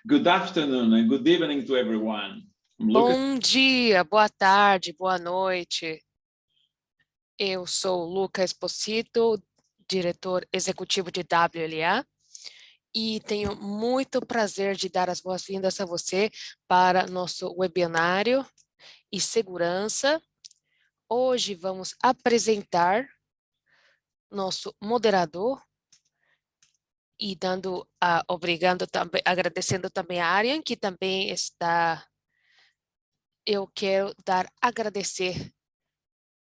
Good afternoon and good evening to everyone. Bom dia, boa tarde, boa noite. Eu sou Lucas Esposito, diretor executivo de WLA, e tenho muito prazer de dar as boas-vindas a você para nosso webinário e segurança. Hoje vamos apresentar nosso moderador e agradecendo também a Ariane, que também está. Eu quero agradecer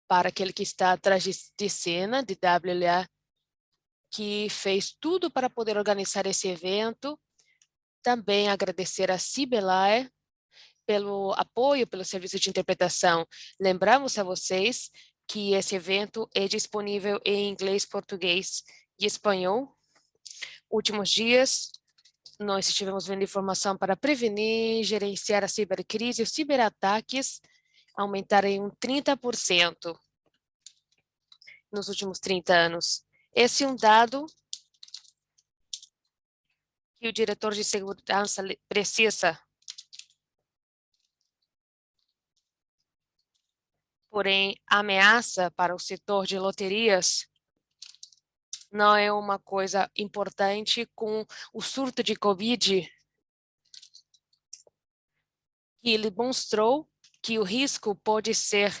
para aquele que está atrás de cena de WLA, que fez tudo para poder organizar esse evento. Também agradecer a Cibelae pelo apoio, pelo serviço de interpretação. Lembramos a vocês que esse evento é disponível em inglês, português e espanhol. Últimos dias, nós estivemos vendo informação para prevenir e gerenciar a cibercrise e os ciberataques aumentaram em 30% nos últimos 30 anos. Esse é um dado que o diretor de segurança precisa. Porém, a ameaça para o setor de loterias não é uma coisa importante com o surto de Covid, que ele mostrou que o risco pode ser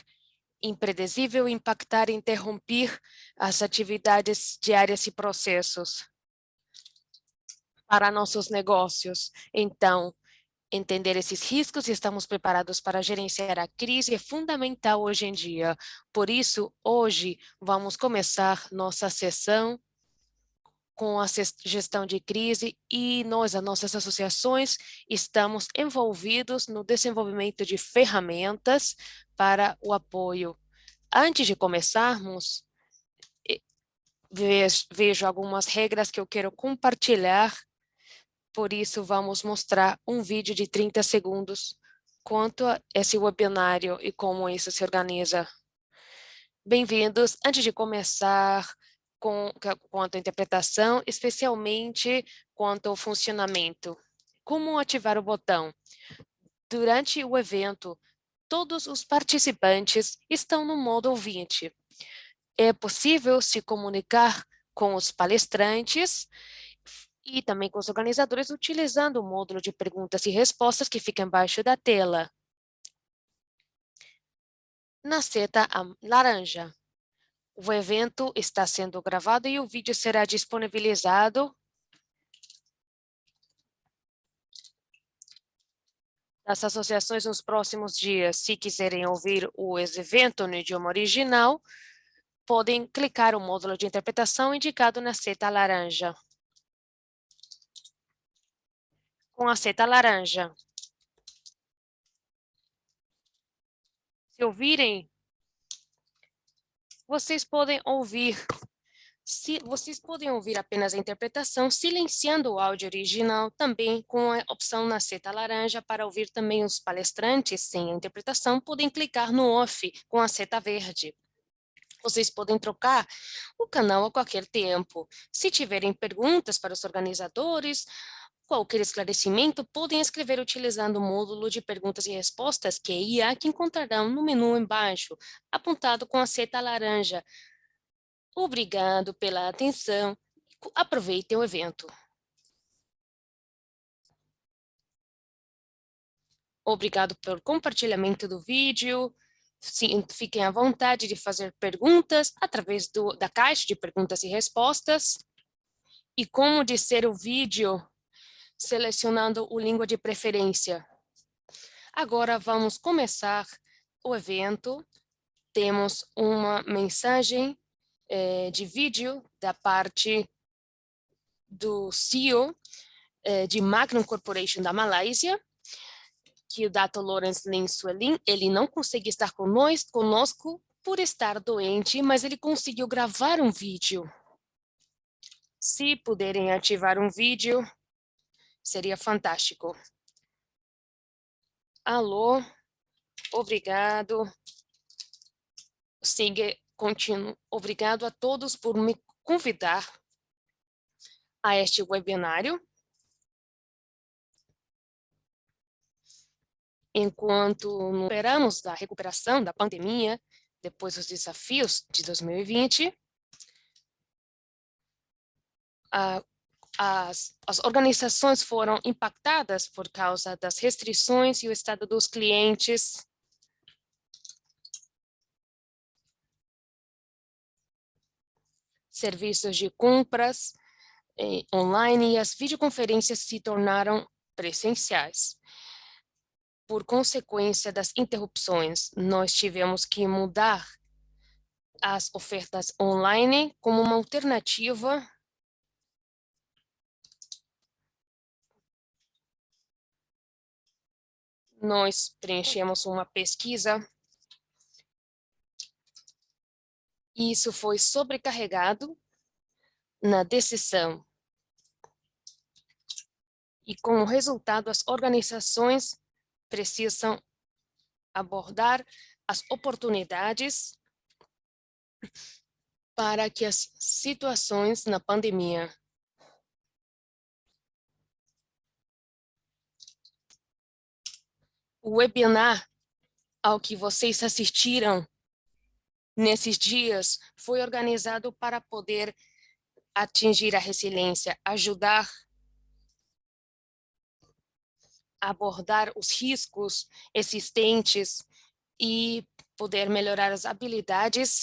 imprevisível, impactar e interromper as atividades diárias e processos para nossos negócios. Então, entender esses riscos e estamos preparados para gerenciar a crise é fundamental hoje em dia. Por isso, hoje, vamos começar nossa sessão com a gestão de crise e nós, as nossas associações, estamos envolvidos no desenvolvimento de ferramentas para o apoio. Antes de começarmos, vejo algumas regras que eu quero compartilhar. Por isso, vamos mostrar um vídeo de 30 segundos quanto a esse webinário e como isso se organiza. Bem-vindos. Antes de começar quanto à interpretação, especialmente quanto ao funcionamento. Como ativar o botão? Durante o evento, todos os participantes estão no modo ouvinte. É possível se comunicar com os palestrantes e também com os organizadores utilizando o módulo de perguntas e respostas que fica embaixo da tela. Na seta laranja, o evento está sendo gravado e o vídeo será disponibilizado nas associações nos próximos dias. Se quiserem ouvir o evento no idioma original, podem clicar o módulo de interpretação indicado na seta laranja. Com a seta laranja, se ouvirem, vocês podem ouvir apenas a interpretação, silenciando o áudio original, também com a opção na seta laranja. Para ouvir também os palestrantes sem a interpretação, podem clicar no off com a seta verde. Vocês podem trocar o canal a qualquer tempo. Se tiverem perguntas para os organizadores, qualquer esclarecimento, podem escrever utilizando o módulo de perguntas e respostas QIA que encontrarão no menu embaixo, apontado com a seta laranja. Obrigado pela atenção. Aproveitem o evento. Obrigado pelo compartilhamento do vídeo. Sim, fiquem à vontade de fazer perguntas através da caixa de perguntas e respostas. E como disser o vídeo, selecionando o língua de preferência. Agora vamos começar o evento. Temos uma mensagem de vídeo da parte do CEO de Magnum Corporation da Malásia, que o Dr. Lawrence Lin Suelin, ele não conseguiu estar conosco por estar doente, mas ele conseguiu gravar um vídeo. Se puderem ativar um vídeo, seria fantástico. Alô, obrigado. Siga, continuo. Obrigado a todos por me convidar a este webinário. enquanto esperamos da recuperação da pandemia, depois dos desafios de 2020, as organizações foram impactadas por causa das restrições e o estado dos clientes. Serviços de compras online e as videoconferências se tornaram presenciais. Por consequência das interrupções, nós tivemos que mudar as ofertas online como uma alternativa nós preenchemos uma pesquisa e isso foi sobrecarregado na decisão. E como resultado, as organizações precisam abordar as oportunidades para que as situações na pandemia o webinar ao que vocês assistiram nesses dias foi organizado para poder atingir a resiliência, ajudar a abordar os riscos existentes e poder melhorar as habilidades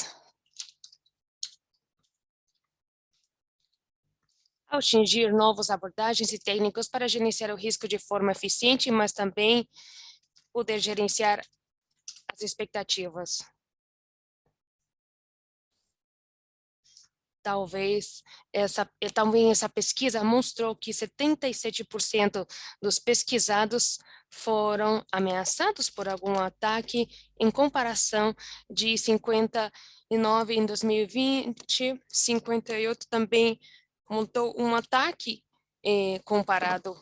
atingir novas abordagens e técnicas para gerenciar o risco de forma eficiente, mas também poder gerenciar as expectativas. Também essa pesquisa mostrou que 77% dos pesquisados foram ameaçados por algum ataque, em comparação de 59 em 2020, 58 também montou um ataque comparado.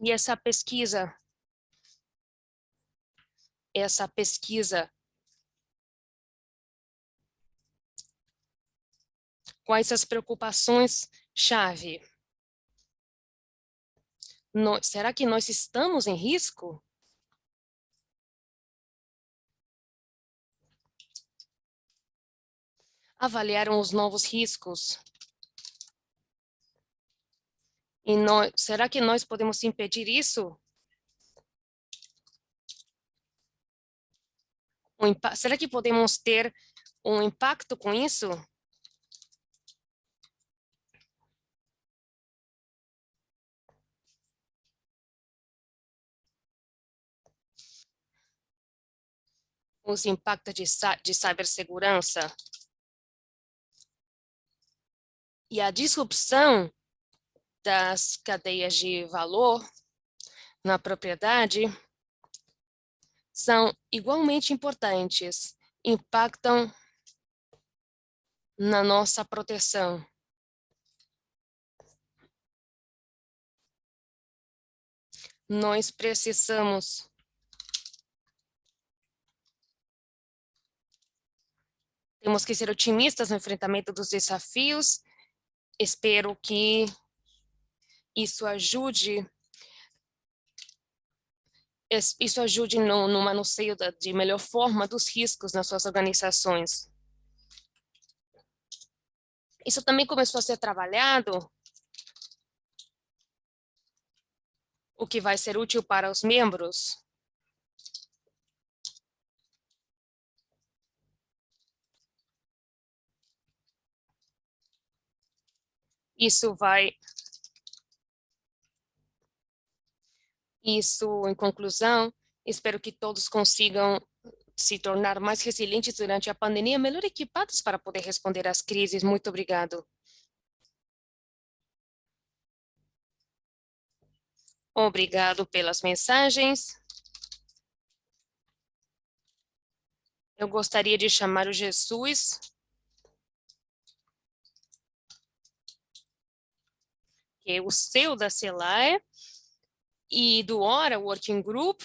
E essa pesquisa, quais as preocupações-chave? Será que nós estamos em risco? Avaliaram os novos riscos. E será que nós podemos impedir isso? Será que podemos ter um impacto com isso? Os impactos de cibersegurança e a disrupção das cadeias de valor na propriedade são igualmente importantes, impactam na nossa proteção. Nós precisamos temos que ser otimistas no enfrentamento dos desafios. Espero que isso ajude no manuseio de melhor forma dos riscos nas suas organizações. Isso também começou a ser trabalhado, o que vai ser útil para os membros. Em conclusão, espero que todos consigam se tornar mais resilientes durante a pandemia, melhor equipados para poder responder às crises. Muito obrigado. Obrigado pelas mensagens. Eu gostaria de chamar o Jesus, que é o CEO da CELAE, e do ORA Working Group.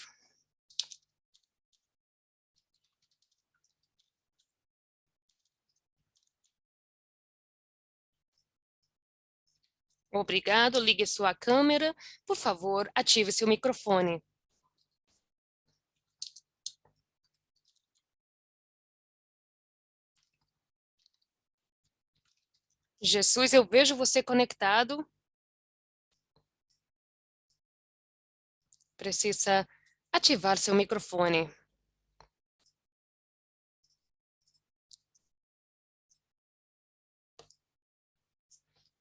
Obrigado. Ligue sua câmera. Por favor, ative seu microfone. Jesus, eu vejo você conectado. Precisa ativar seu microfone.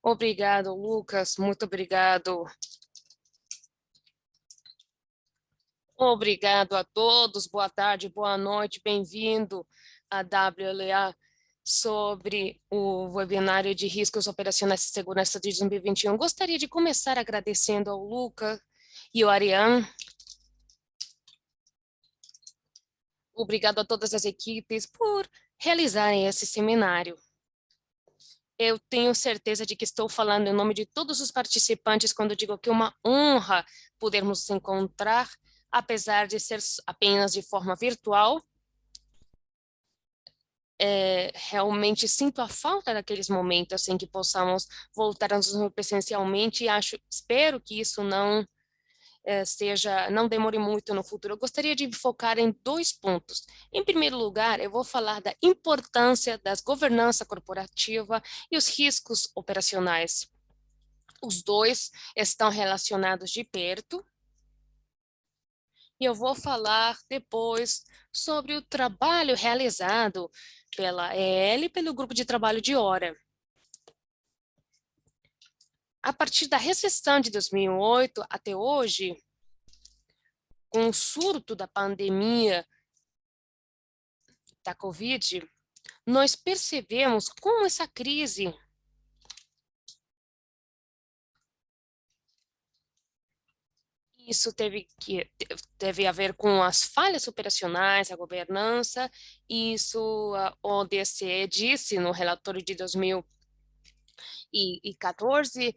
Obrigado, Lucas. Muito obrigado. Obrigado a todos. Boa tarde, boa noite. Bem-vindo à WLA sobre o webinário de riscos operacionais de segurança de 2021. Gostaria de começar agradecendo ao Lucas e ao Ariane. Obrigado a todas as equipes por realizarem esse seminário. Eu tenho certeza de que estou falando em nome de todos os participantes quando digo que é uma honra podermos nos encontrar, apesar de ser apenas de forma virtual. Realmente sinto a falta daqueles momentos em que possamos voltar a nos reunir presencialmente e espero que isso não demore muito no futuro. Eu gostaria de focar em 2 pontos. Em primeiro lugar, eu vou falar da importância da governança corporativa e os riscos operacionais. Os dois estão relacionados de perto. E eu vou falar depois sobre o trabalho realizado pela EL e pelo grupo de trabalho de Hora. A partir da recessão de 2008 até hoje, com o surto da pandemia da Covid, nós percebemos como essa crise teve a ver com as falhas operacionais, a governança. Isso a ODCE disse no relatório de 2014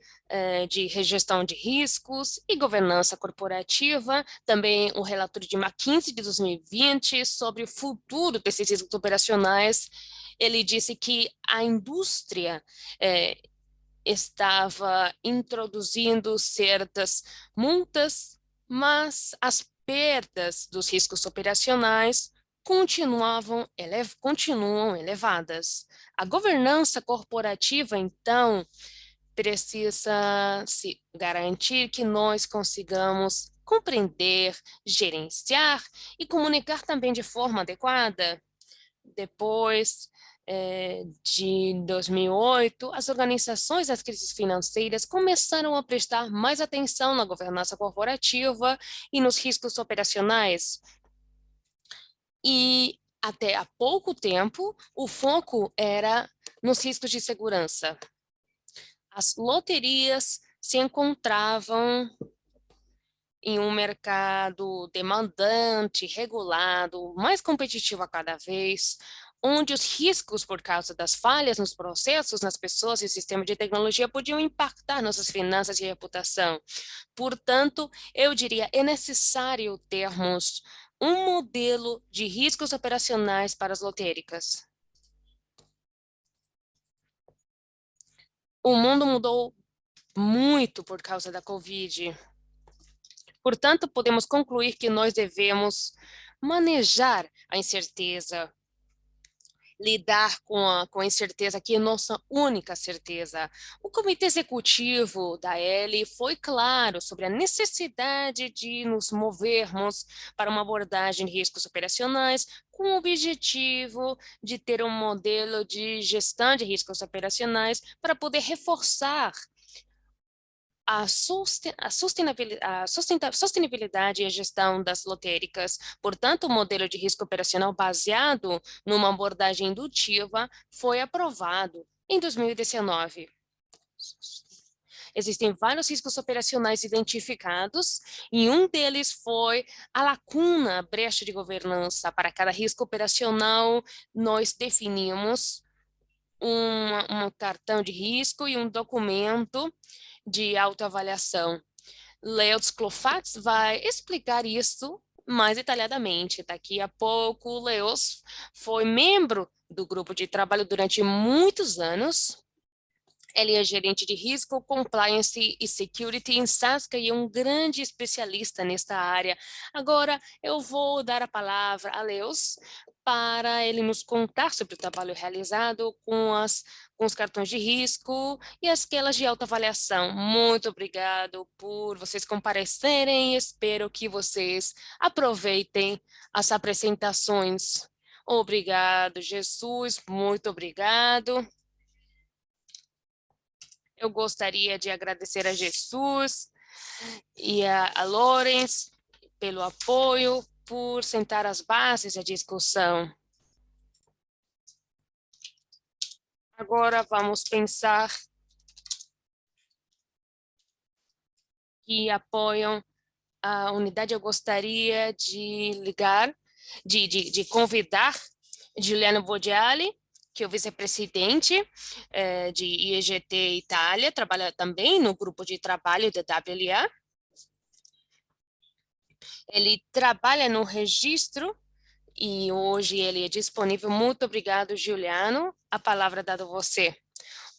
de gestão de riscos e governança corporativa, também o relatório de McKinsey de 2020 sobre o futuro desses riscos operacionais. Ele disse que a indústria estava introduzindo certas multas, mas as perdas dos riscos operacionais continuam elevadas. A governança corporativa, então, precisa se garantir que nós consigamos compreender, gerenciar e comunicar também de forma adequada. Depois de 2008, as organizações das crises financeiras começaram a prestar mais atenção na governança corporativa e nos riscos operacionais. E até há pouco tempo, o foco era nos riscos de segurança. As loterias se encontravam em um mercado demandante, regulado, mais competitivo a cada vez, onde os riscos por causa das falhas nos processos, nas pessoas e sistemas de tecnologia podiam impactar nossas finanças e reputação. Portanto, eu diria, é necessário termos um modelo de riscos operacionais para as lotéricas. O mundo mudou muito por causa da Covid. Portanto, podemos concluir que nós devemos manejar a incerteza, lidar com a incerteza, que é nossa única certeza. O Comitê Executivo da EL foi claro sobre a necessidade de nos movermos para uma abordagem de riscos operacionais com o objetivo de ter um modelo de gestão de riscos operacionais para poder reforçar a sustentabilidade e a gestão das lotéricas. Portanto, o modelo de risco operacional baseado numa abordagem indutiva foi aprovado em 2019. Existem vários riscos operacionais identificados e um deles foi a lacuna, a brecha de governança. Para cada risco operacional, nós definimos um cartão de risco e um documento de autoavaliação. Leoz Clofatz vai explicar isso mais detalhadamente. Daqui a pouco, o Leoz foi membro do grupo de trabalho durante muitos anos. Ele é gerente de risco, compliance e security em Sasca e é um grande especialista nesta área. Agora, eu vou dar a palavra a Leos para ele nos contar sobre o trabalho realizado com os cartões de risco e as escalas de autoavaliação. Muito obrigado por vocês comparecerem. Espero que vocês aproveitem as apresentações. Obrigado, Jesus. Muito obrigado. Eu gostaria de agradecer a Jesus e a Lorenz pelo apoio, por sentar as bases da discussão. Agora vamos pensar que apoiam a unidade. Eu gostaria de convidar Giuliano Bodiali, que é o vice-presidente de IEGT Itália, trabalha também no grupo de trabalho da WLA. Ele trabalha no registro e hoje ele é disponível. Muito obrigado, Giuliano. A palavra é dada a você.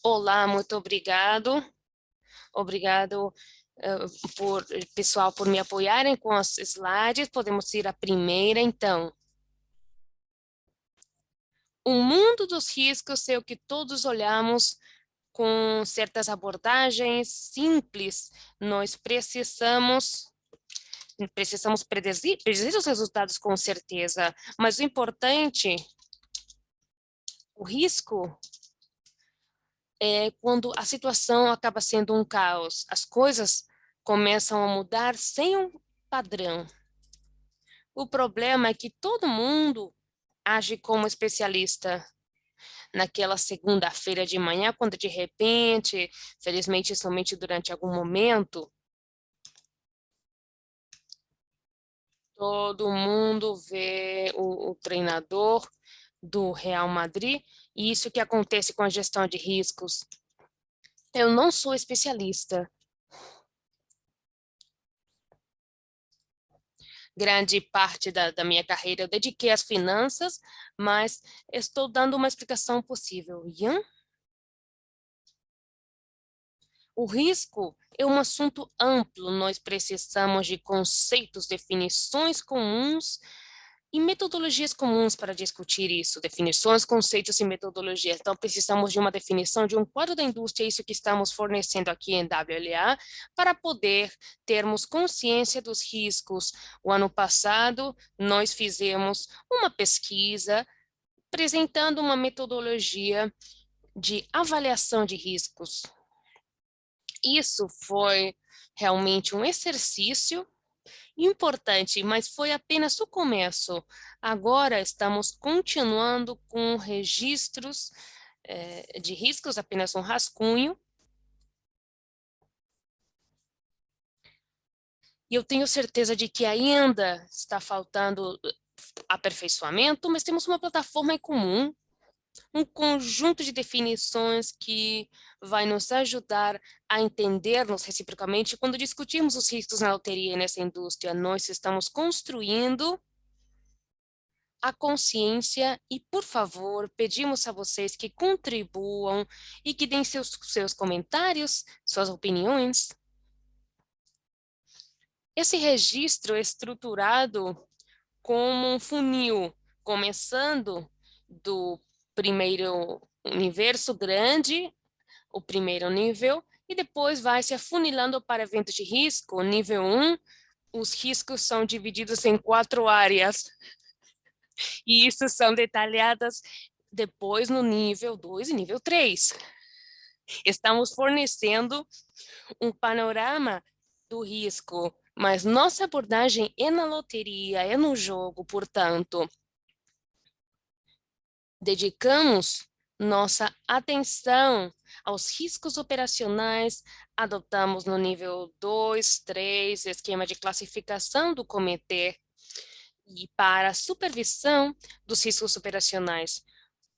Olá, muito obrigado. Obrigado, pessoal, por me apoiarem com as slides. Podemos ir à primeira, então. O mundo dos riscos é o que todos olhamos com certas abordagens simples. Nós precisamos predizir os resultados com certeza, mas o importante, o risco, é quando a situação acaba sendo um caos. As coisas começam a mudar sem um padrão. O problema é que todo mundo age como especialista. Naquela segunda-feira de manhã, quando de repente, felizmente somente durante algum momento, todo mundo vê o treinador do Real Madrid, e isso que acontece com a gestão de riscos. Eu não sou especialista. Grande parte da minha carreira eu dediquei às finanças, mas estou dando uma explicação possível. Ian? O risco é um assunto amplo, nós precisamos de conceitos, definições comuns e metodologias comuns para discutir isso, definições, conceitos e metodologias. Então, precisamos de uma definição de um quadro da indústria, isso que estamos fornecendo aqui em WLA, para poder termos consciência dos riscos. O ano passado, nós fizemos uma pesquisa apresentando uma metodologia de avaliação de riscos. Isso foi realmente um exercício importante, mas foi apenas o começo. Agora estamos continuando com registros de riscos, apenas um rascunho. E eu tenho certeza de que ainda está faltando aperfeiçoamento, mas temos uma plataforma em comum, um conjunto de definições que vai nos ajudar a entendermos reciprocamente. Quando discutimos os riscos na loteria e nessa indústria, nós estamos construindo a consciência e, por favor, pedimos a vocês que contribuam e que deem seus comentários, suas opiniões. Esse registro é estruturado como um funil, começando do primeiro universo grande, o primeiro nível, e depois vai se afunilando para eventos de risco. Nível 1, os riscos são divididos em 4 áreas, e isso são detalhadas depois no nível 2 e nível 3. Estamos fornecendo um panorama do risco, mas nossa abordagem é na loteria, é no jogo, portanto, dedicamos nossa atenção aos riscos operacionais, adotamos no nível 2, 3, esquema de classificação do comitê e para a supervisão dos riscos operacionais.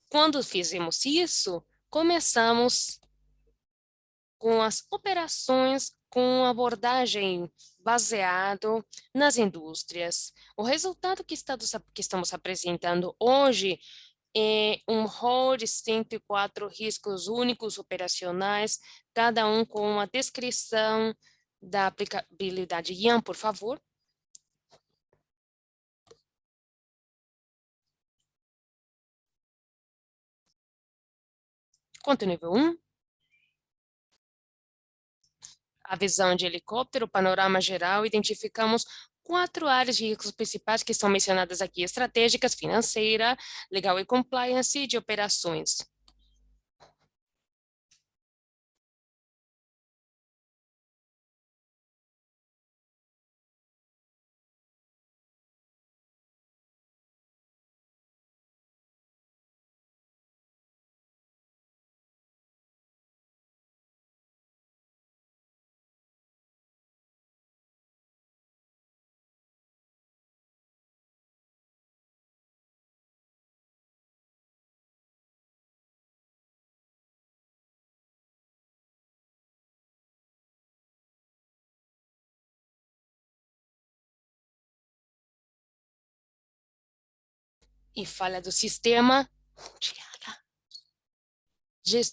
Quando fizemos isso, começamos com as operações com abordagem baseado nas indústrias. O resultado que estamos apresentando hoje um rol de 104 riscos únicos operacionais, cada um com uma descrição da aplicabilidade. Ian, por favor. Quanto ao nível 1? A visão de helicóptero, panorama geral, identificamos 4 áreas de riscos principais que são mencionadas aqui: estratégicas, financeira, legal e compliance e de operações. E falha do sistema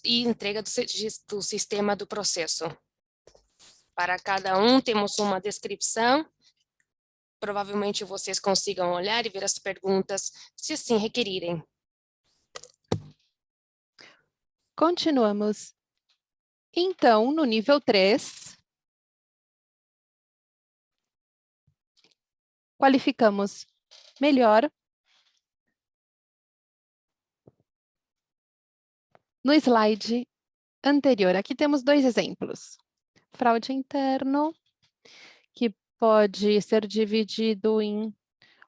e entrega do sistema do processo. Para cada um, temos uma descrição. Provavelmente vocês consigam olhar e ver as perguntas, se assim requerirem. Continuamos. Então, no nível 3, qualificamos melhor. No slide anterior, aqui temos 2 exemplos. Fraude interno, que pode ser dividido em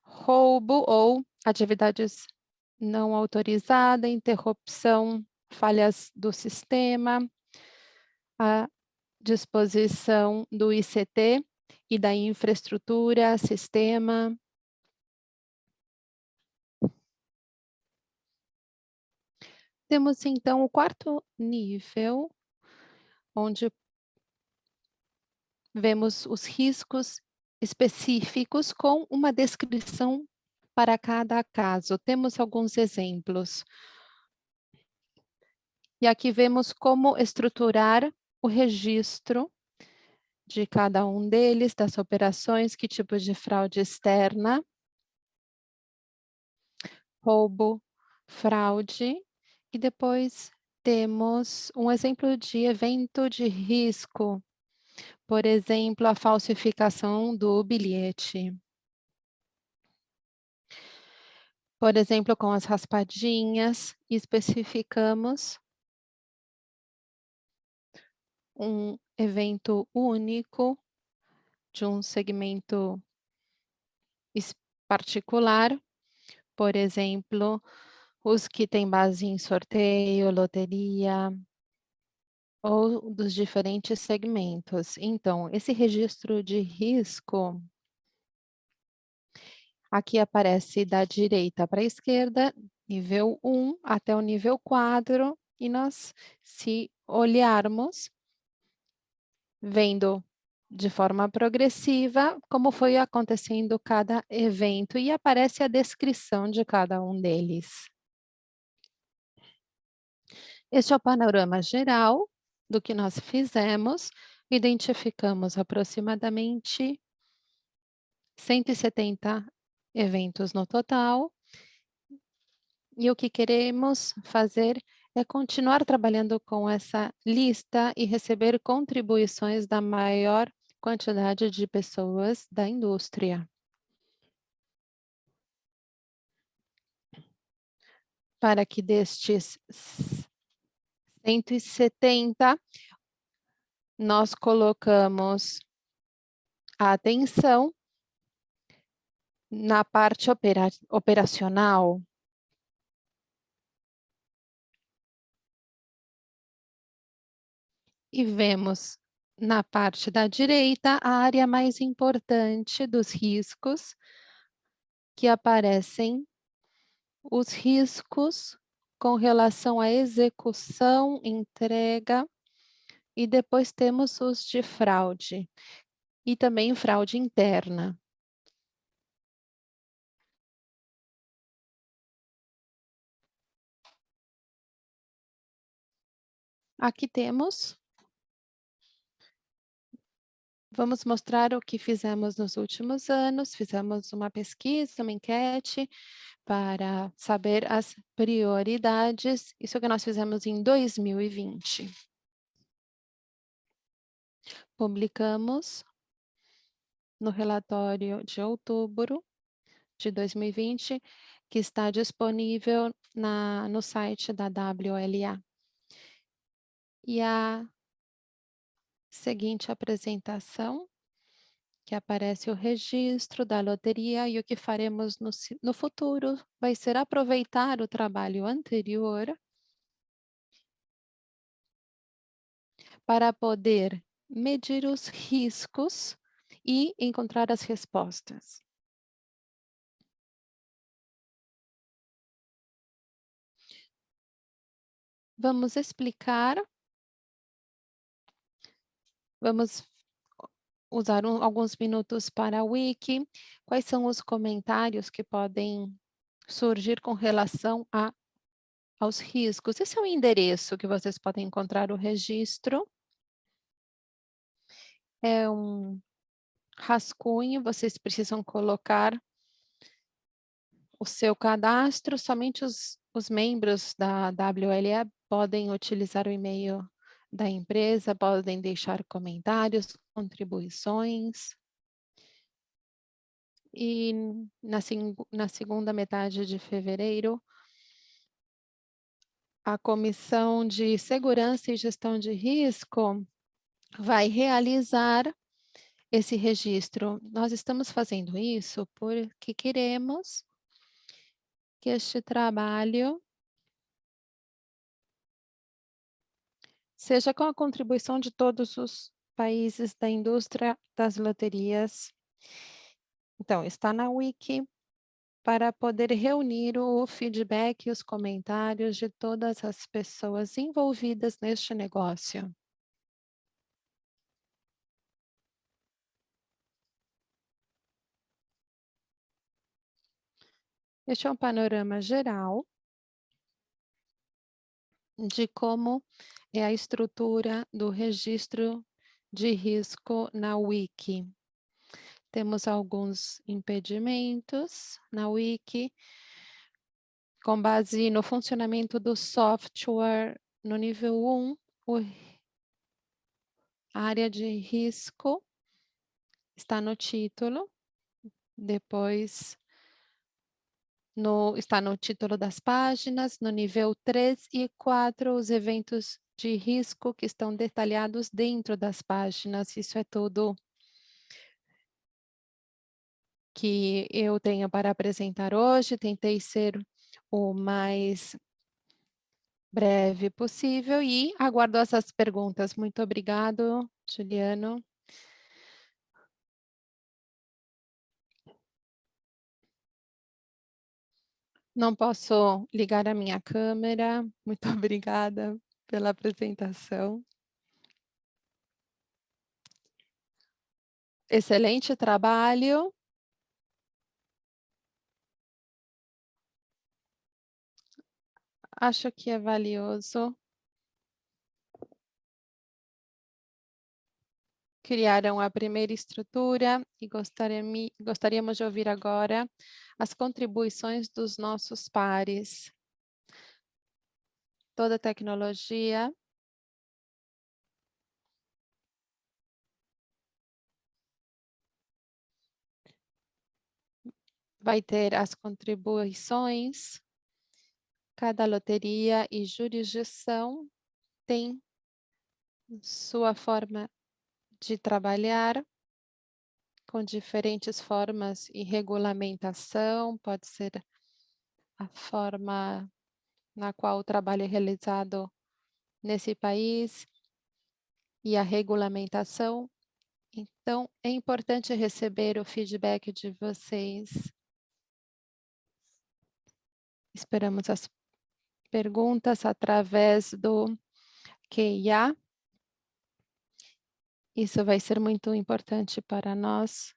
roubo ou atividades não autorizadas, interrupção, falhas do sistema, a disposição do ICT e da infraestrutura, sistema. Temos, então, o 4º nível, onde vemos os riscos específicos com uma descrição para cada caso. Temos alguns exemplos. E aqui vemos como estruturar o registro de cada um deles, das operações, que tipo de fraude externa, roubo, fraude, e depois temos um exemplo de evento de risco, por exemplo, a falsificação do bilhete. Por exemplo, com as raspadinhas, especificamos um evento único de um segmento particular, por exemplo, os que têm base em sorteio, loteria, ou dos diferentes segmentos. Então, esse registro de risco, aqui aparece da direita para a esquerda, nível 1 até o nível 4, e nós, se olharmos, vendo de forma progressiva como foi acontecendo cada evento, e aparece a descrição de cada um deles. Este é o panorama geral do que nós fizemos. Identificamos aproximadamente 170 eventos no total. E o que queremos fazer é continuar trabalhando com essa lista e receber contribuições da maior quantidade de pessoas da indústria. Para que destes 170, nós colocamos a atenção na parte operacional. E vemos na parte da direita a área mais importante dos riscos, que aparecem os riscos com relação à execução, entrega, e depois temos os de fraude, e também fraude interna. Aqui temos. Vamos mostrar o que fizemos nos últimos anos. Fizemos uma pesquisa, uma enquete para saber as prioridades. Isso que nós fizemos em 2020. Publicamos no relatório de outubro de 2020, que está disponível no site da WLA. E a seguinte apresentação, que aparece o registro da loteria, e o que faremos no futuro vai ser aproveitar o trabalho anterior para poder medir os riscos e encontrar as respostas. Vamos explicar. Vamos usar alguns minutos para a wiki. Quais são os comentários que podem surgir com relação aos riscos? Esse é o endereço que vocês podem encontrar o registro. É um rascunho, vocês precisam colocar o seu cadastro. Somente os membros da WLA podem utilizar o e-mail da empresa, podem deixar comentários, contribuições. E na segunda metade de fevereiro, a Comissão de Segurança e Gestão de Risco vai realizar esse registro. Nós estamos fazendo isso porque queremos que este trabalho seja com a contribuição de todos os países da indústria das loterias. Então, está na wiki para poder reunir o feedback e os comentários de todas as pessoas envolvidas neste negócio. Este é um panorama geral de como é a estrutura do registro de risco na wiki. Temos alguns impedimentos na wiki, com base no funcionamento do software no nível 1, a área de risco está no título, depois está no título das páginas, no nível 3 e 4, os eventos de risco que estão detalhados dentro das páginas. Isso é tudo que eu tenho para apresentar hoje. Tentei ser o mais breve possível e aguardo essas perguntas. Muito obrigado, Juliano. Não posso ligar a minha câmera. Muito obrigada pela apresentação. Excelente trabalho. Acho que é valioso. Criaram a primeira estrutura e gostaríamos de ouvir agora as contribuições dos nossos pares. Toda a tecnologia vai ter as contribuições. Cada loteria e jurisdição tem sua forma de trabalhar, com diferentes formas e regulamentação. Pode ser a forma na qual o trabalho é realizado nesse país e a regulamentação. Então, é importante receber o feedback de vocês. Esperamos as perguntas através do QIA. Isso vai ser muito importante para nós.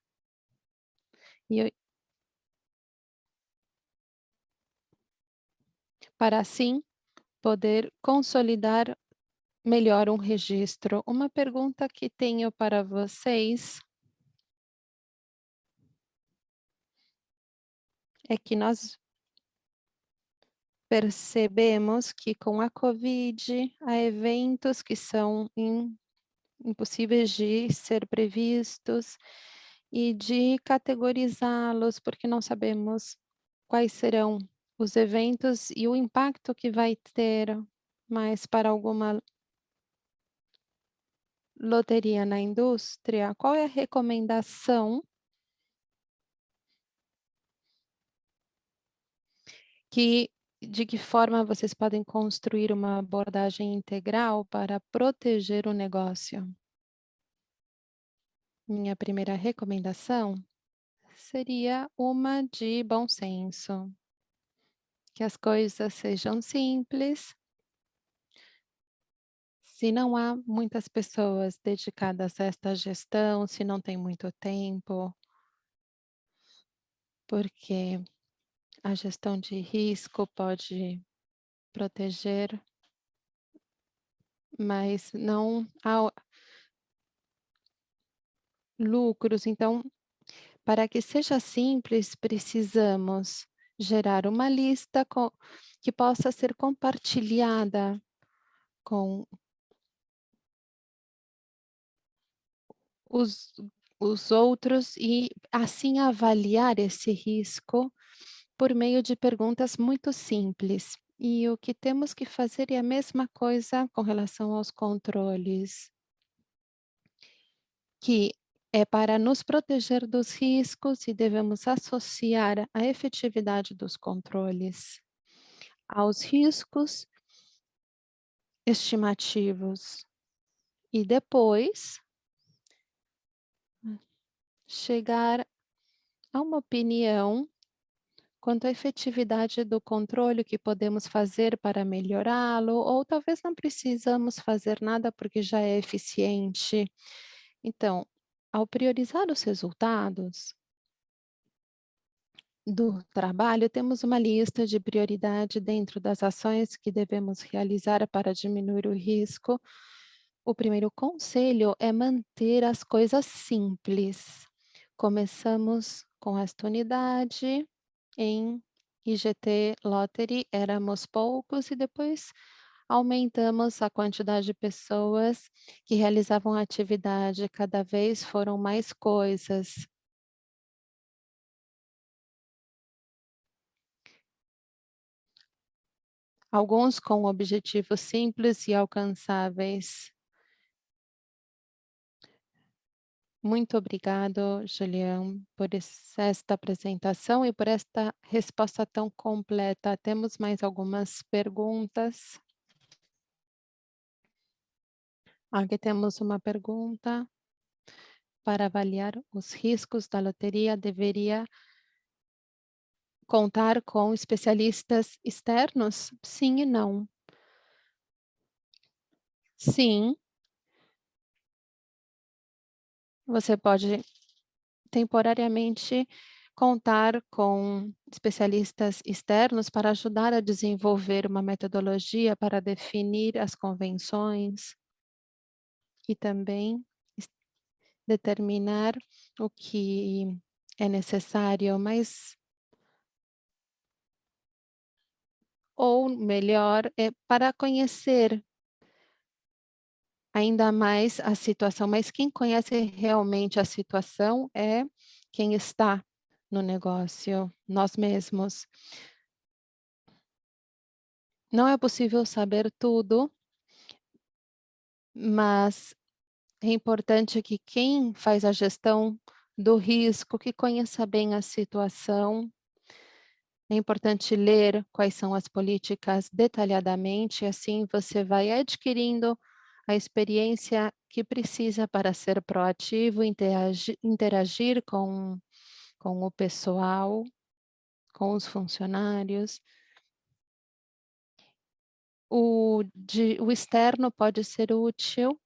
Para assim poder consolidar melhor um registro. Uma pergunta que tenho para vocês é que nós percebemos que com a Covid há eventos que são impossíveis de ser previstos e de categorizá-los, porque não sabemos quais serão os eventos e o impacto que vai ter, mas para alguma loteria na indústria, qual é a recomendação de que forma vocês podem construir uma abordagem integral para proteger o negócio? Minha primeira recomendação seria uma de bom senso, que as coisas sejam simples. Se não há muitas pessoas dedicadas a esta gestão, se não tem muito tempo, porque a gestão de risco pode proteger, mas não há lucros. Então, para que seja simples, precisamos gerar uma lista que possa ser compartilhada com os, os outros e assim avaliar esse risco por meio de perguntas muito simples. E o que temos que fazer é a mesma coisa com relação aos controles, que é para nos proteger dos riscos e devemos associar a efetividade dos controles aos riscos estimativos e depois chegar a uma opinião quanto à efetividade do controle, o que podemos fazer para melhorá-lo, ou talvez não precisamos fazer nada porque já é eficiente. Então, ao priorizar os resultados do trabalho, temos uma lista de prioridade dentro das ações que devemos realizar para diminuir o risco. O primeiro conselho é manter as coisas simples. Começamos com esta unidade em IGT Lottery, éramos poucos e depois aumentamos a quantidade de pessoas que realizavam a atividade, cada vez foram mais coisas. Alguns com objetivos simples e alcançáveis. Muito obrigado, Julião, por esta apresentação e por esta resposta tão completa. Temos mais algumas perguntas. Aqui temos uma pergunta. Para avaliar os riscos da loteria, deveria contar com especialistas externos? Sim e não. Sim, você pode temporariamente contar com especialistas externos para ajudar a desenvolver uma metodologia para definir as convenções e também determinar o que é necessário, mas ou melhor, é para conhecer ainda mais a situação, mas quem conhece realmente a situação é quem está no negócio, nós mesmos. Não é possível saber tudo, mas é importante que quem faz a gestão do risco, que conheça bem a situação. É importante ler quais são as políticas detalhadamente, assim você vai adquirindo a experiência que precisa para ser proativo, interagir com o pessoal, com os funcionários. O externo pode ser útil,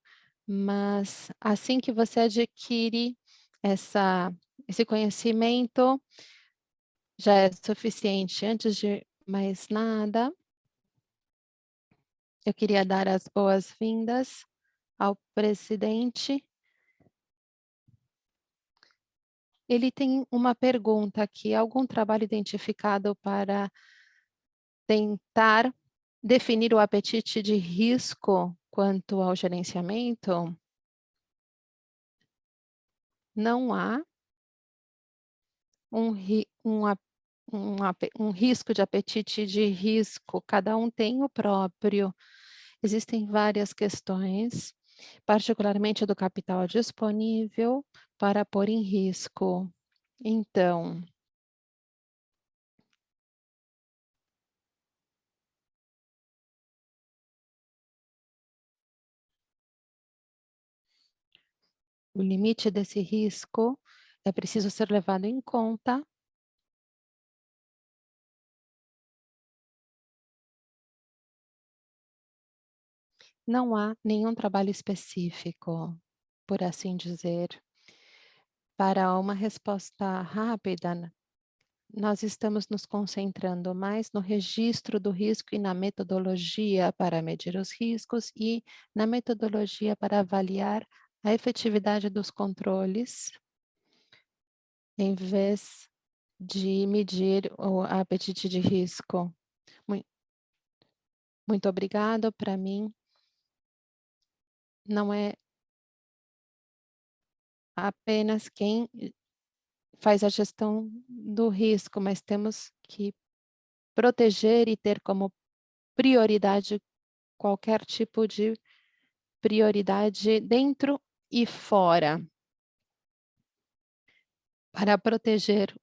mas assim que você adquire esse conhecimento, já é suficiente. Antes de mais nada, Eu queria dar as boas-vindas ao presidente. Ele tem uma pergunta aqui: algum trabalho identificado para tentar definir o apetite de risco quanto ao gerenciamento? Não há um risco de apetite de risco, cada um tem o próprio. Existem várias questões, particularmente do capital disponível, para pôr em risco. Então, o limite desse risco é preciso ser levado em conta. Não há nenhum trabalho específico, por assim dizer. Para uma resposta rápida, nós estamos nos concentrando mais no registro do risco e na metodologia para medir os riscos e na metodologia para avaliar a efetividade dos controles, em vez de medir o apetite de risco. Muito obrigado. Para mim, não é apenas quem faz a gestão do risco, mas temos que proteger e ter como prioridade qualquer tipo de prioridade dentro e fora, para proteger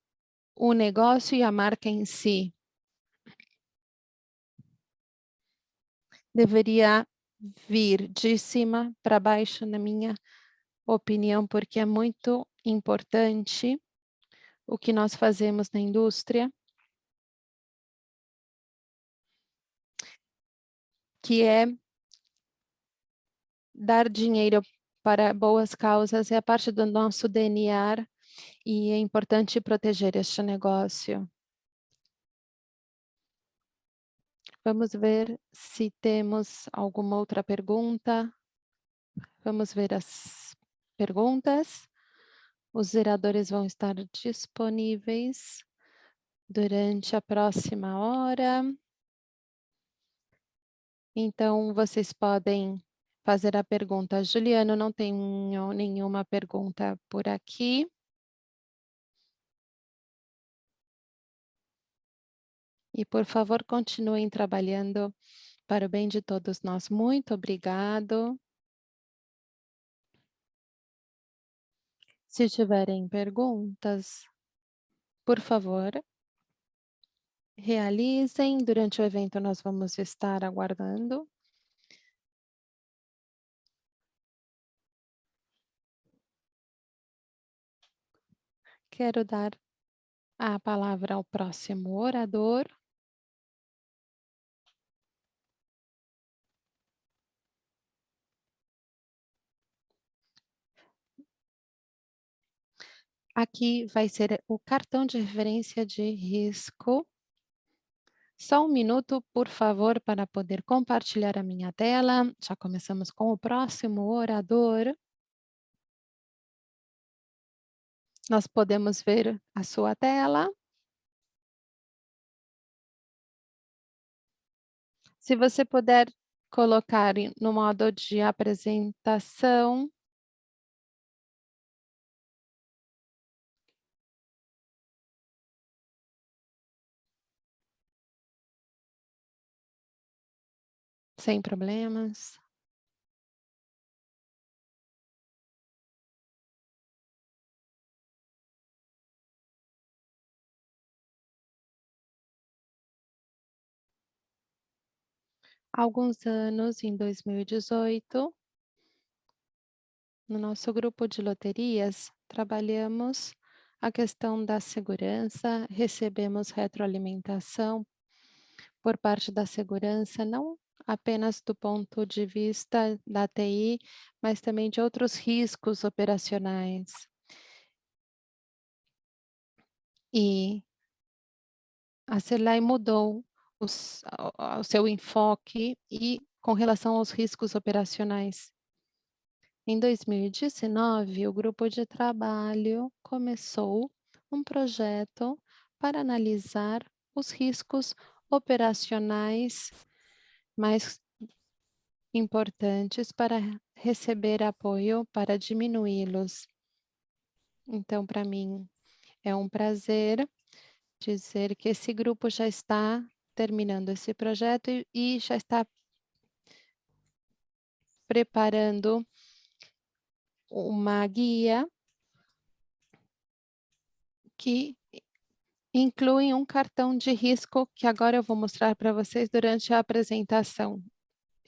o negócio e a marca em si. Deveria vir de cima para baixo, na minha opinião, porque é muito importante o que nós fazemos na indústria, que é dar dinheiro para boas causas, é parte do nosso DNA e é importante proteger este negócio. Vamos ver se temos alguma outra pergunta. Vamos ver as perguntas. Os zeradores vão estar disponíveis durante a próxima hora. Então, vocês podem fazer a pergunta. Juliano, não tenho nenhuma pergunta por aqui. E, por favor, continuem trabalhando para o bem de todos nós. Muito obrigado. Se tiverem perguntas, por favor, realizem. Durante o evento, nós vamos estar aguardando. Quero dar a palavra ao próximo orador. Aqui vai ser o cartão de referência de risco. Só um minuto, por favor, para poder compartilhar a minha tela. Já começamos com o próximo orador. Nós podemos ver a sua tela. Se você puder colocar no modo de apresentação. Sem problemas. Há alguns anos, em 2018, no nosso grupo de loterias, trabalhamos a questão da segurança, recebemos retroalimentação por parte da segurança, não apenas do ponto de vista da TI, mas também de outros riscos operacionais. E a CELAI mudou o seu enfoque e com relação aos riscos operacionais. Em 2019, o grupo de trabalho começou um projeto para analisar os riscos operacionais mais importantes para receber apoio para diminuí-los. Então, para mim, é um prazer dizer que esse grupo já está terminando esse projeto e já está preparando uma guia que inclui um cartão de risco que agora eu vou mostrar para vocês durante a apresentação.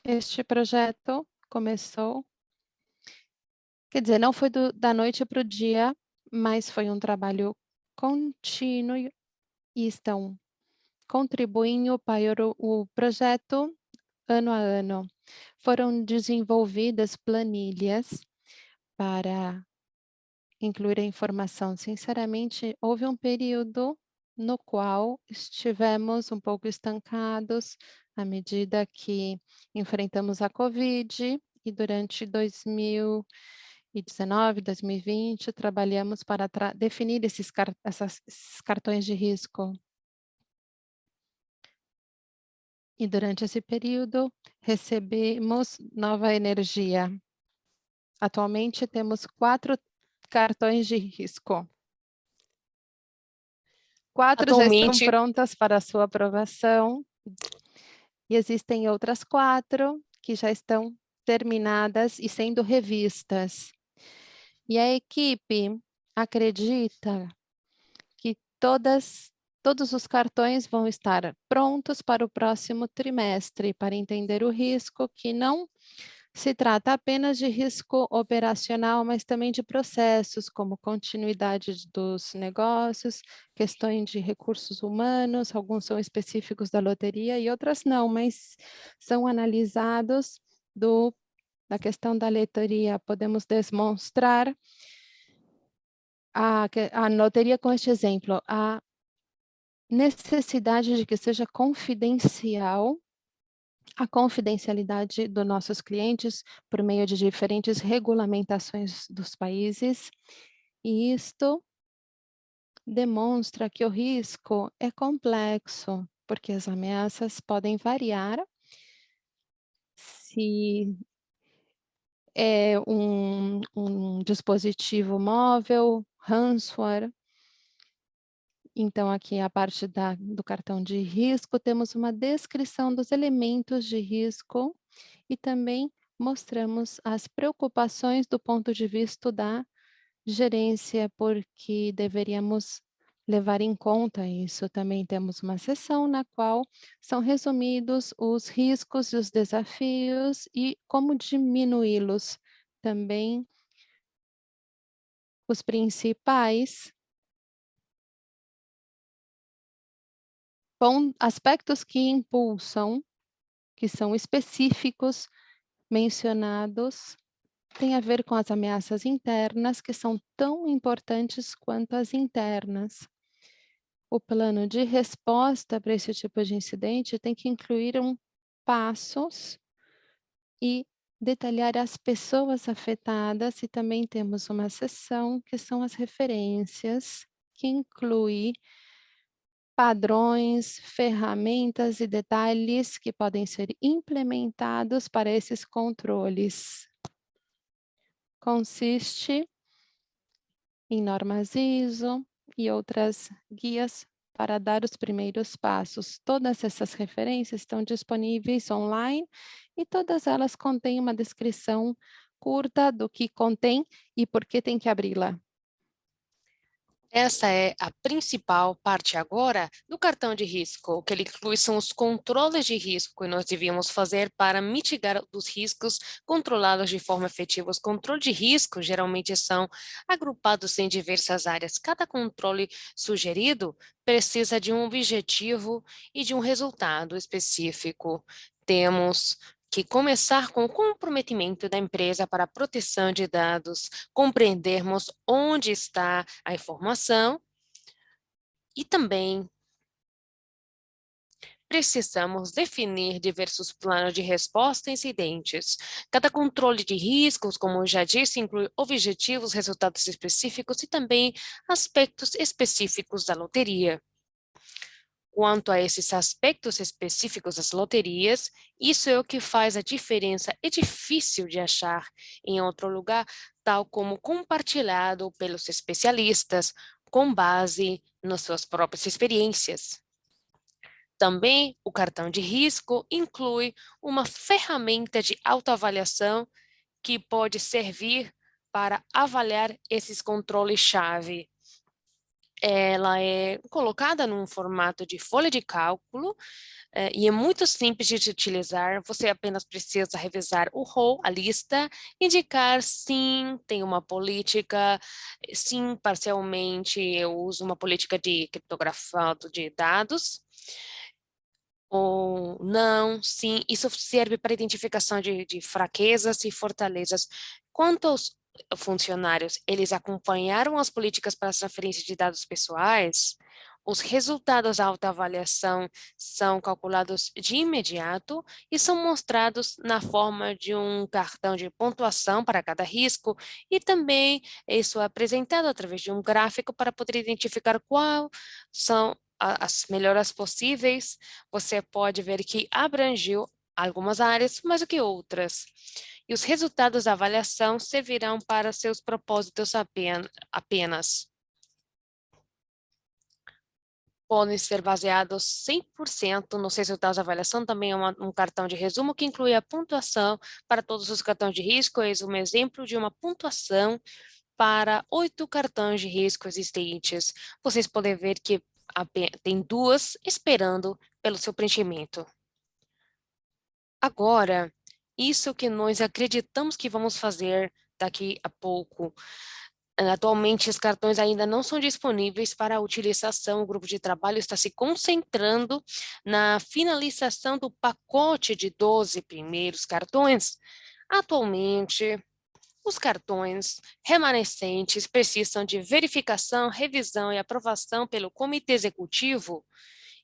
Este projeto começou, quer dizer, não foi da noite para o dia, mas foi um trabalho contínuo e estão contribuindo para o projeto ano a ano. Foram desenvolvidas planilhas para incluir a informação. Sinceramente, houve um período no qual estivemos um pouco estancados à medida que enfrentamos a Covid e durante 2019, 2020, trabalhamos para definir esses cartões de risco. E durante esse período, recebemos nova energia. Atualmente, temos 4 cartões de risco. 4 já estão Atualmente, prontas para a sua aprovação. E existem outras 4 que já estão terminadas e sendo revistas. E a equipe acredita que todos os cartões vão estar prontos para o próximo trimestre, para entender o risco, que não se trata apenas de risco operacional, mas também de processos, como continuidade dos negócios, questões de recursos humanos, alguns são específicos da loteria e outras não, mas são analisados da questão da loteria. Podemos demonstrar a loteria com este exemplo, a necessidade de que seja confidencial, a confidencialidade dos nossos clientes por meio de diferentes regulamentações dos países, e isto demonstra que o risco é complexo, porque as ameaças podem variar. Se é um dispositivo móvel, ransomware. Então, aqui a parte do cartão de risco, temos uma descrição dos elementos de risco e também mostramos as preocupações do ponto de vista da gerência, porque deveríamos levar em conta isso. Também temos uma seção na qual são resumidos os riscos e os desafios e como diminuí-los. Também os principais aspectos que impulsam, que são específicos, mencionados, tem a ver com as ameaças internas, que são tão importantes quanto as internas. O plano de resposta para esse tipo de incidente tem que incluir passos e detalhar as pessoas afetadas, e também temos uma seção que são as referências, que inclui padrões, ferramentas e detalhes que podem ser implementados para esses controles. Consiste em normas ISO e outras guias para dar os primeiros passos. Todas essas referências estão disponíveis online e todas elas contêm uma descrição curta do que contém e por que tem que abri-la. essa é a principal parte agora do cartão de risco. O que ele inclui são os controles de risco que nós devíamos fazer para mitigar os riscos controlados de forma efetiva. Os controles de risco geralmente são agrupados em diversas áreas. Cada controle sugerido precisa de um objetivo e de um resultado específico. Temos que começar com o comprometimento da empresa para a proteção de dados, compreendermos onde está a informação e também precisamos definir diversos planos de resposta a incidentes. Cada controle de riscos, como eu já disse, inclui objetivos, resultados específicos e também aspectos específicos da loteria. Quanto a esses aspectos específicos das loterias, isso é o que faz a diferença. É difícil de achar em outro lugar, tal como compartilhado pelos especialistas, com base nas suas próprias experiências. Também, o cartão de risco inclui uma ferramenta de autoavaliação que pode servir para avaliar esses controles-chave. Ela é colocada num formato de folha de cálculo e é muito simples de utilizar. Você apenas precisa revisar o rol, a lista, indicar sim, tem uma política, sim, parcialmente eu uso uma política de criptografado de dados, ou não, sim, isso serve para identificação de fraquezas e fortalezas. Quanto aos funcionários, eles acompanharam as políticas para as transferências de dados pessoais, os resultados da autoavaliação são calculados de imediato e são mostrados na forma de um cartão de pontuação para cada risco e também isso é apresentado através de um gráfico para poder identificar qual são as melhoras possíveis. Você pode ver que abrangiu algumas áreas, mais do que outras. E os resultados da avaliação servirão para seus propósitos apenas. Podem ser baseados 100% nos resultados da avaliação. Também é um cartão de resumo que inclui a pontuação para todos os cartões de risco. Eis um exemplo de uma pontuação para 8 cartões de risco existentes. Vocês podem ver que tem 2 esperando pelo seu preenchimento. Agora, isso que nós acreditamos que vamos fazer daqui a pouco. Atualmente, os cartões ainda não são disponíveis para utilização. O grupo de trabalho está se concentrando na finalização do pacote de 12 primeiros cartões. Atualmente, os cartões remanescentes precisam de verificação, revisão e aprovação pelo comitê executivo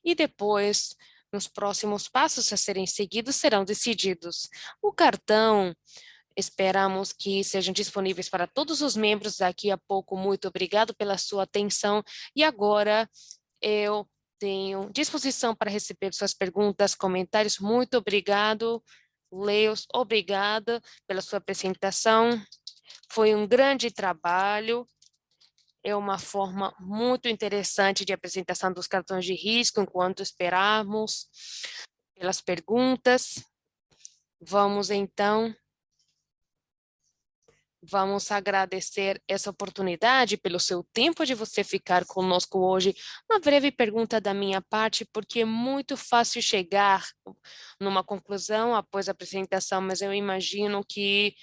e depois, nos próximos passos a serem seguidos, serão decididos. O cartão, esperamos que sejam disponíveis para todos os membros daqui a pouco. Muito obrigado pela sua atenção e agora eu tenho disposição para receber suas perguntas, comentários. Muito obrigado, Leos, obrigada pela sua apresentação. Foi um grande trabalho. É uma forma muito interessante de apresentação dos cartões de risco, enquanto esperamos pelas perguntas. Vamos agradecer essa oportunidade pelo seu tempo de você ficar conosco hoje. Uma breve pergunta da minha parte, porque é muito fácil chegar numa conclusão após a apresentação, mas eu imagino que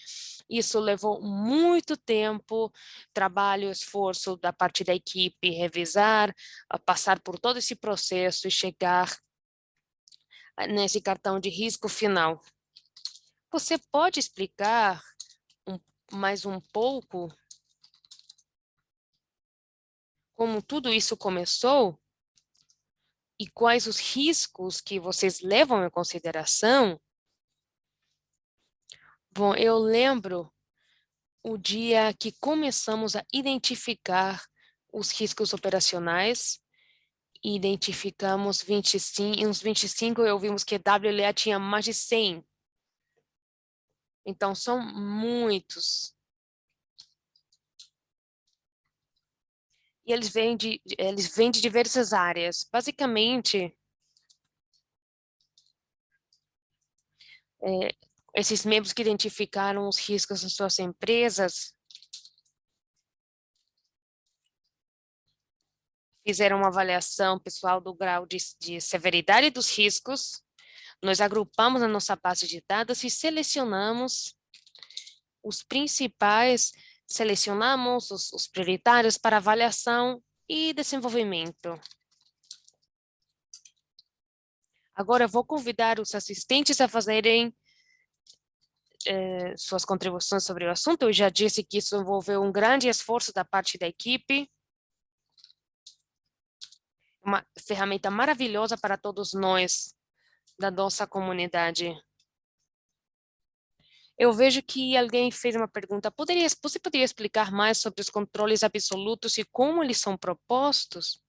isso levou muito tempo, trabalho, esforço da parte da equipe, revisar, passar por todo esse processo e chegar nesse cartão de risco final. Você pode explicar mais um pouco como tudo isso começou e quais os riscos que vocês levam em consideração? Bom, eu lembro o dia que começamos a identificar os riscos operacionais, identificamos 25, e uns 25 e ouvimos que a WLA tinha mais de 100. Então, são muitos. E eles vêm de diversas áreas. Basicamente, esses membros que identificaram os riscos nas suas empresas fizeram uma avaliação pessoal do grau de severidade dos riscos. Nós agrupamos a nossa base de dados e selecionamos os principais, selecionamos os prioritários para avaliação e desenvolvimento. Agora eu vou convidar os assistentes a fazerem suas contribuições sobre o assunto. Eu já disse que isso envolveu um grande esforço da parte da equipe. Uma ferramenta maravilhosa para todos nós da nossa comunidade. Eu vejo que alguém fez uma pergunta. Você poderia explicar mais sobre os controles absolutos e como eles são propostos?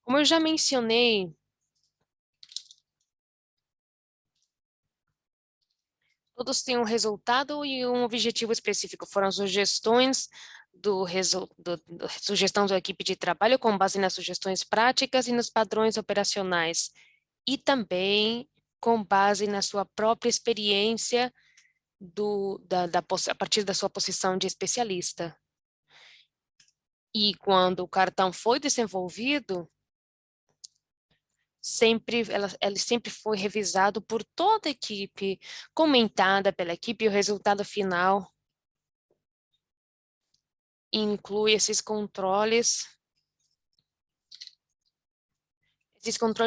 Como eu já mencionei, todos têm um resultado e um objetivo específico. Foram sugestões sugestão da equipe de trabalho com base nas sugestões práticas e nos padrões operacionais. E também com base na sua própria experiência a partir da sua posição de especialista. E quando o cartão foi desenvolvido, ele sempre foi revisado por toda a equipe, comentada pela equipe, e o resultado final inclui esses controles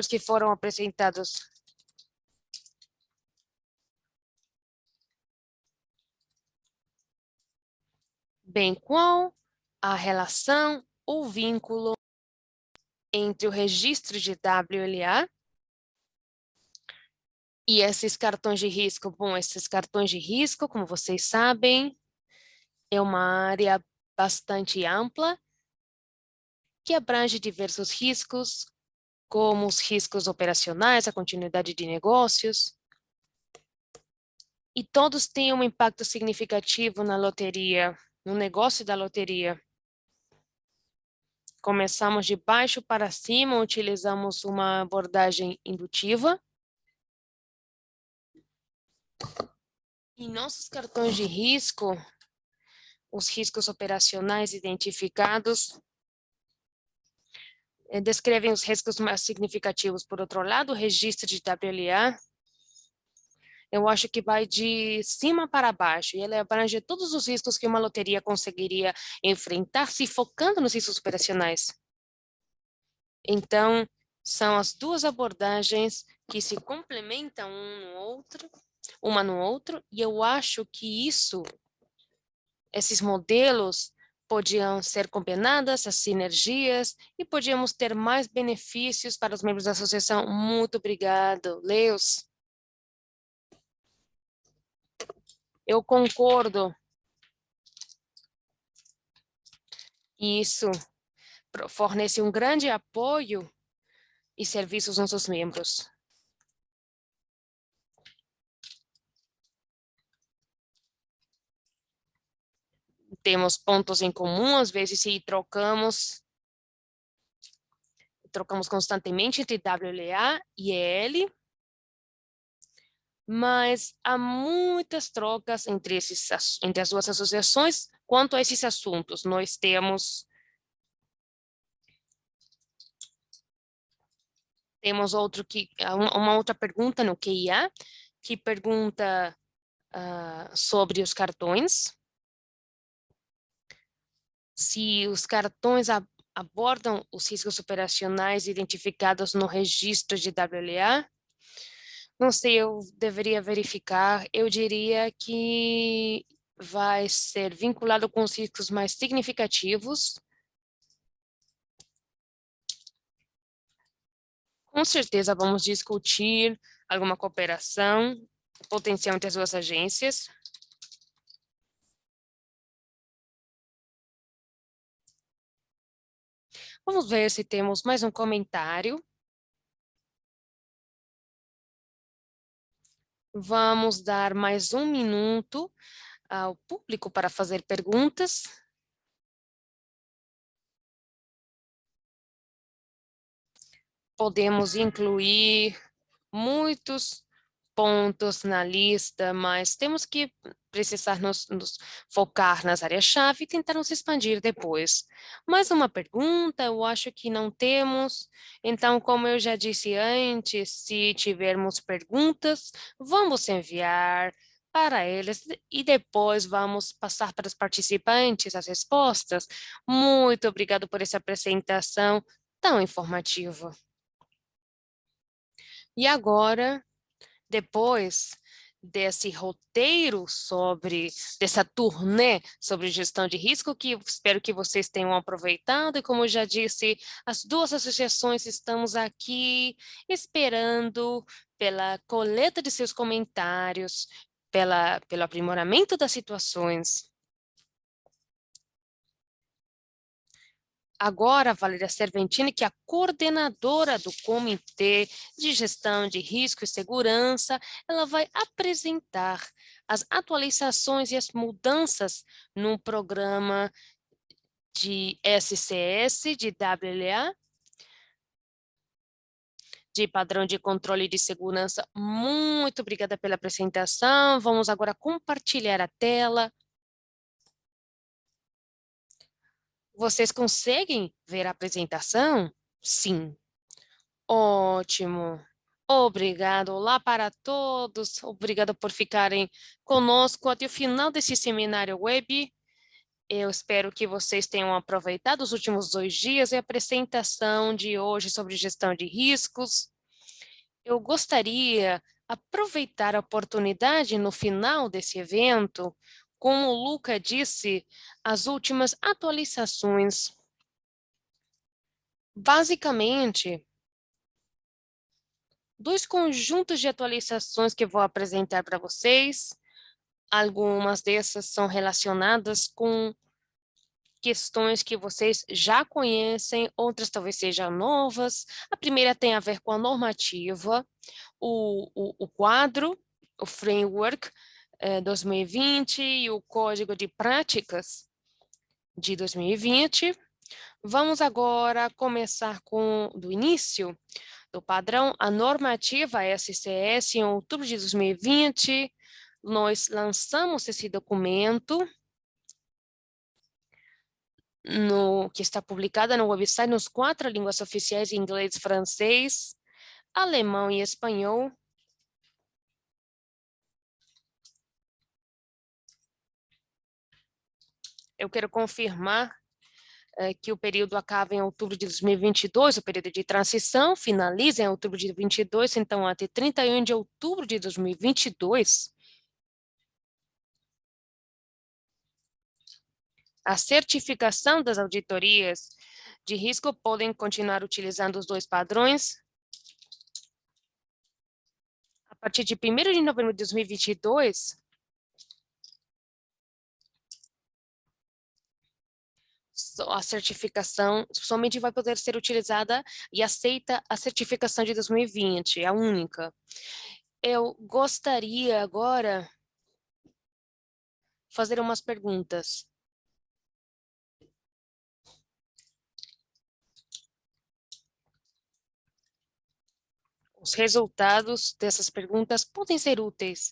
que foram apresentados. Bem, qual a relação ou vínculo entre o registro de WLA e esses cartões de risco? Bom, esses cartões de risco, como vocês sabem, é uma área bastante ampla que abrange diversos riscos, como os riscos operacionais, a continuidade de negócios, e todos têm um impacto significativo na loteria, no negócio da loteria. Começamos de baixo para cima, utilizamos uma abordagem indutiva. Em nossos cartões de risco, os riscos operacionais identificados descrevem os riscos mais significativos. Por outro lado, o registro de WLA, eu acho que vai de cima para baixo, e ele abrange todos os riscos que uma loteria conseguiria enfrentar se focando nos riscos operacionais. Então, são as duas abordagens que se complementam uma no outro, e eu acho que esses modelos podiam ser combinadas, as sinergias, e podíamos ter mais benefícios para os membros da associação. Muito obrigado, Leus. Eu concordo. Isso fornece um grande apoio e serviços aos nossos membros. Temos pontos em comum, às vezes, se trocamos constantemente entre WLA e EL, mas há muitas trocas entre as duas associações quanto a esses assuntos. Nós temos uma outra pergunta no QIA, que pergunta sobre os cartões. Se os cartões abordam os riscos operacionais identificados no registro de WLA, não sei, eu deveria verificar. Eu diria que vai ser vinculado com os riscos mais significativos. Com certeza vamos discutir alguma cooperação potencial entre as duas agências. Vamos ver se temos mais um comentário. Vamos dar mais um minuto ao público para fazer perguntas. Podemos incluir muitos pontos na lista, mas temos que precisar nos focar nas áreas-chave e tentar nos expandir depois. Mais uma pergunta? Eu acho que não temos. Então, como eu já disse antes, se tivermos perguntas, vamos enviar para eles e depois vamos passar para os participantes as respostas. Muito obrigado por essa apresentação tão informativa. E agora, depois desse roteiro dessa turnê sobre gestão de risco, que espero que vocês tenham aproveitado. E como eu já disse, as duas associações estamos aqui esperando pela coleta de seus comentários, pelo aprimoramento das situações. Agora, Valéria Serventini, que é a coordenadora do Comitê de Gestão de Risco e Segurança, ela vai apresentar as atualizações e as mudanças no programa de SCS, de WLA, de padrão de controle de segurança. Muito obrigada pela apresentação. Vamos agora compartilhar a tela. Vocês conseguem ver a apresentação? Sim. Ótimo. Obrigado. Olá para todos. Obrigado por ficarem conosco até o final desse seminário web. Eu espero que vocês tenham aproveitado os últimos 2 dias e a apresentação de hoje sobre gestão de riscos. Eu gostaria de aproveitar a oportunidade no final desse evento, como o Luca disse, as últimas atualizações. Basicamente, 2 conjuntos de atualizações que vou apresentar para vocês. Algumas dessas são relacionadas com questões que vocês já conhecem, outras talvez sejam novas. A primeira tem a ver com a normativa, o quadro, o framework 2020 e o código de práticas de 2020. Vamos agora começar do início do padrão, a normativa SCS em outubro de 2020. Nós lançamos esse documento que está publicada no website nas 4 línguas oficiais, inglês, francês, alemão e espanhol. Eu quero confirmar que o período acaba em outubro de 2022, o período de transição finaliza em outubro de 2022, então até 31 de outubro de 2022. A certificação das auditorias de risco podem continuar utilizando os 2 padrões. A partir de 1º de novembro de 2022, a certificação somente vai poder ser utilizada e aceita a certificação de 2020, a única. Eu gostaria agora fazer umas perguntas. Os resultados dessas perguntas podem ser úteis.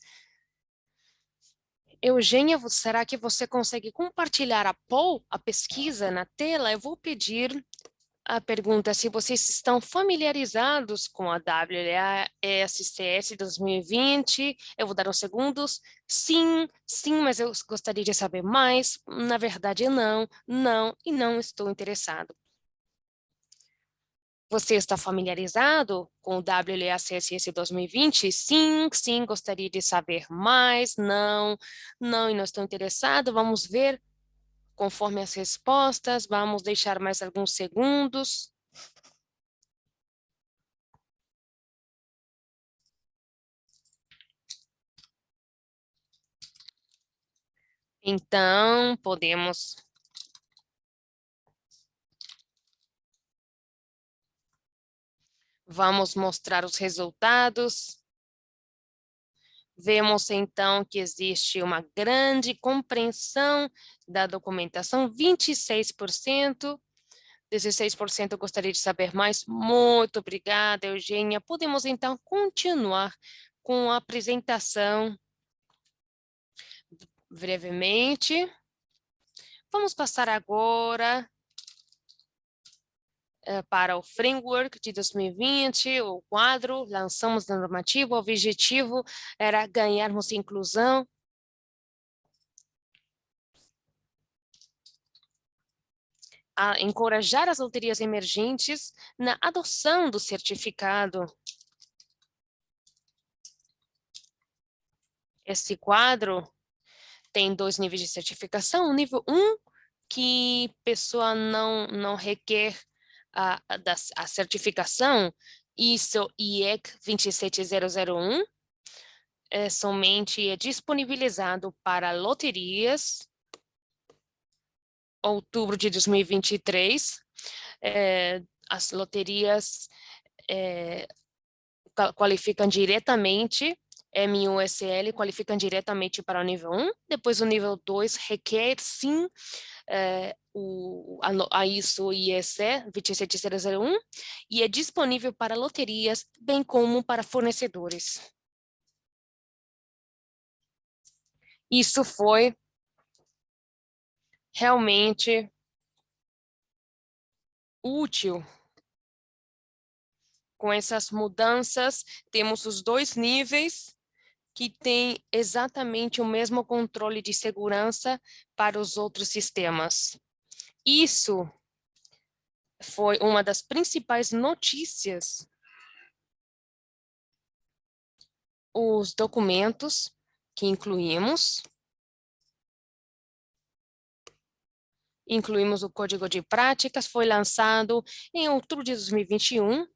Eugênia, será que você consegue compartilhar a pesquisa na tela? Eu vou pedir a pergunta se vocês estão familiarizados com a WLA-SCS 2020. Eu vou dar uns segundos. Sim, sim, mas eu gostaria de saber mais. Na verdade, não, não e não estou interessado. Você está familiarizado com o WLA-CSS 2020? Sim, sim, gostaria de saber mais. Não, não e não estou interessado. Vamos ver conforme as respostas. Vamos deixar mais alguns segundos. Então, vamos mostrar os resultados. Vemos, então, que existe uma grande compreensão da documentação, 26%, 16% gostaria de saber mais. Muito obrigada, Eugênia. Podemos, então, continuar com a apresentação brevemente. Vamos passar agora para o framework de 2020, o quadro, lançamos a normativa, o objetivo era ganharmos inclusão. A encorajar as autarquias emergentes na adoção do certificado. Esse quadro tem 2 níveis de certificação. O nível 1, que pessoa não requer a certificação, ISO IEC 27001, somente é disponibilizado para loterias, outubro de 2023. As loterias qualificam diretamente, MUSL qualificam diretamente para o nível 1, depois o nível 2 requer sim a ISO IEC 27001 e é disponível para loterias, bem como para fornecedores. Isso foi realmente útil. Com essas mudanças, temos os 2 níveis que têm exatamente o mesmo controle de segurança para os outros sistemas. Isso foi uma das principais notícias. Os documentos que incluímos o Código de Práticas, foi lançado em outubro de 2021.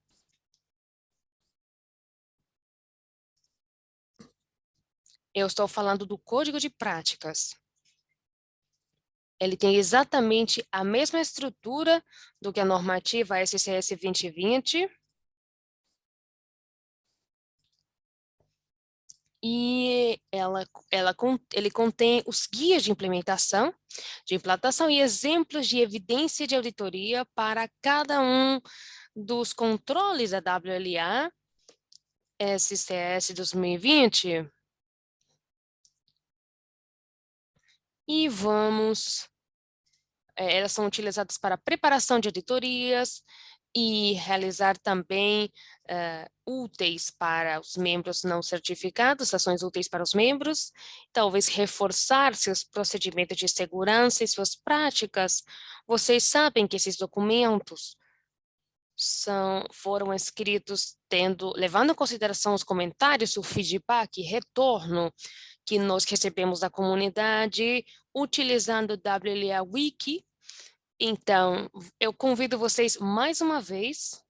Eu estou falando do Código de Práticas. Ele tem exatamente a mesma estrutura do que a normativa SCS 2020. E ele contém os guias de implantação e exemplos de evidência de auditoria para cada um dos controles da WLA SCS 2020. E elas são utilizadas para preparação de auditorias e realizar também úteis para os membros não certificados, ações úteis para os membros, talvez reforçar seus procedimentos de segurança e suas práticas. Vocês sabem que esses documentos foram escritos levando em consideração os comentários, o feedback, retorno que nós recebemos da comunidade, utilizando o WLA Wiki. Então, eu convido vocês mais uma vez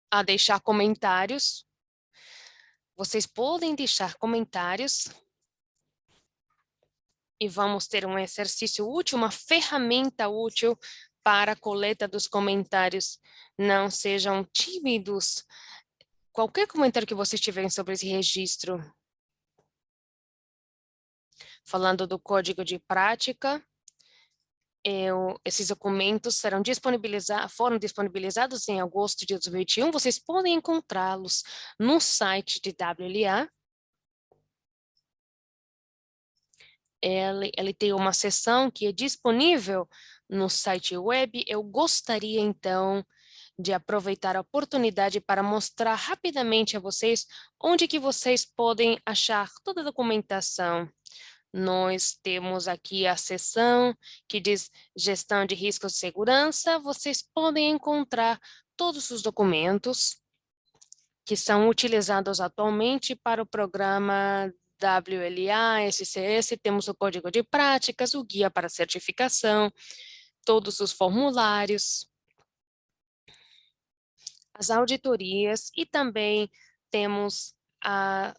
a deixar comentários. Vocês podem deixar comentários e vamos ter um exercício útil, uma ferramenta útil para a coleta dos comentários. Não sejam tímidos. Qualquer comentário que vocês tiverem sobre esse registro, falando do código de prática, esses documentos foram disponibilizados em agosto de 2021. Vocês podem encontrá-los no site de WLA. Ele tem uma seção que é disponível no site web. Eu gostaria, então, de aproveitar a oportunidade para mostrar rapidamente a vocês onde que vocês podem achar toda a documentação. Nós temos aqui a seção que diz Gestão de Riscos de Segurança. Vocês podem encontrar todos os documentos que são utilizados atualmente para o programa WLA, SCS. Temos o Código de Práticas, o Guia para Certificação, todos os formulários, as auditorias e também temos a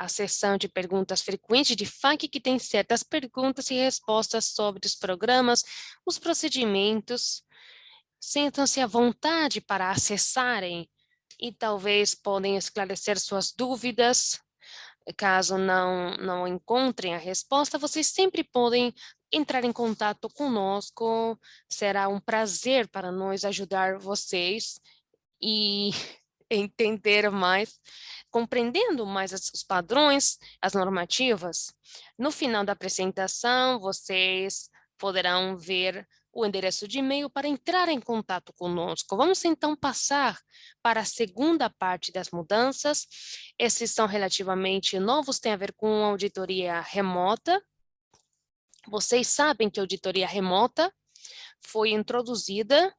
seção de perguntas frequentes de FAQ, que tem certas perguntas e respostas sobre os programas, os procedimentos. Sintam-se à vontade para acessarem e talvez podem esclarecer suas dúvidas. Caso não encontrem a resposta, vocês sempre podem entrar em contato conosco. Será um prazer para nós ajudar vocês e entender mais, compreendendo mais os padrões, as normativas. No final da apresentação, vocês poderão ver o endereço de e-mail para entrar em contato conosco. Vamos então passar para a segunda parte das mudanças. Esses são relativamente novos, tem a ver com auditoria remota. Vocês sabem que a auditoria remota foi introduzida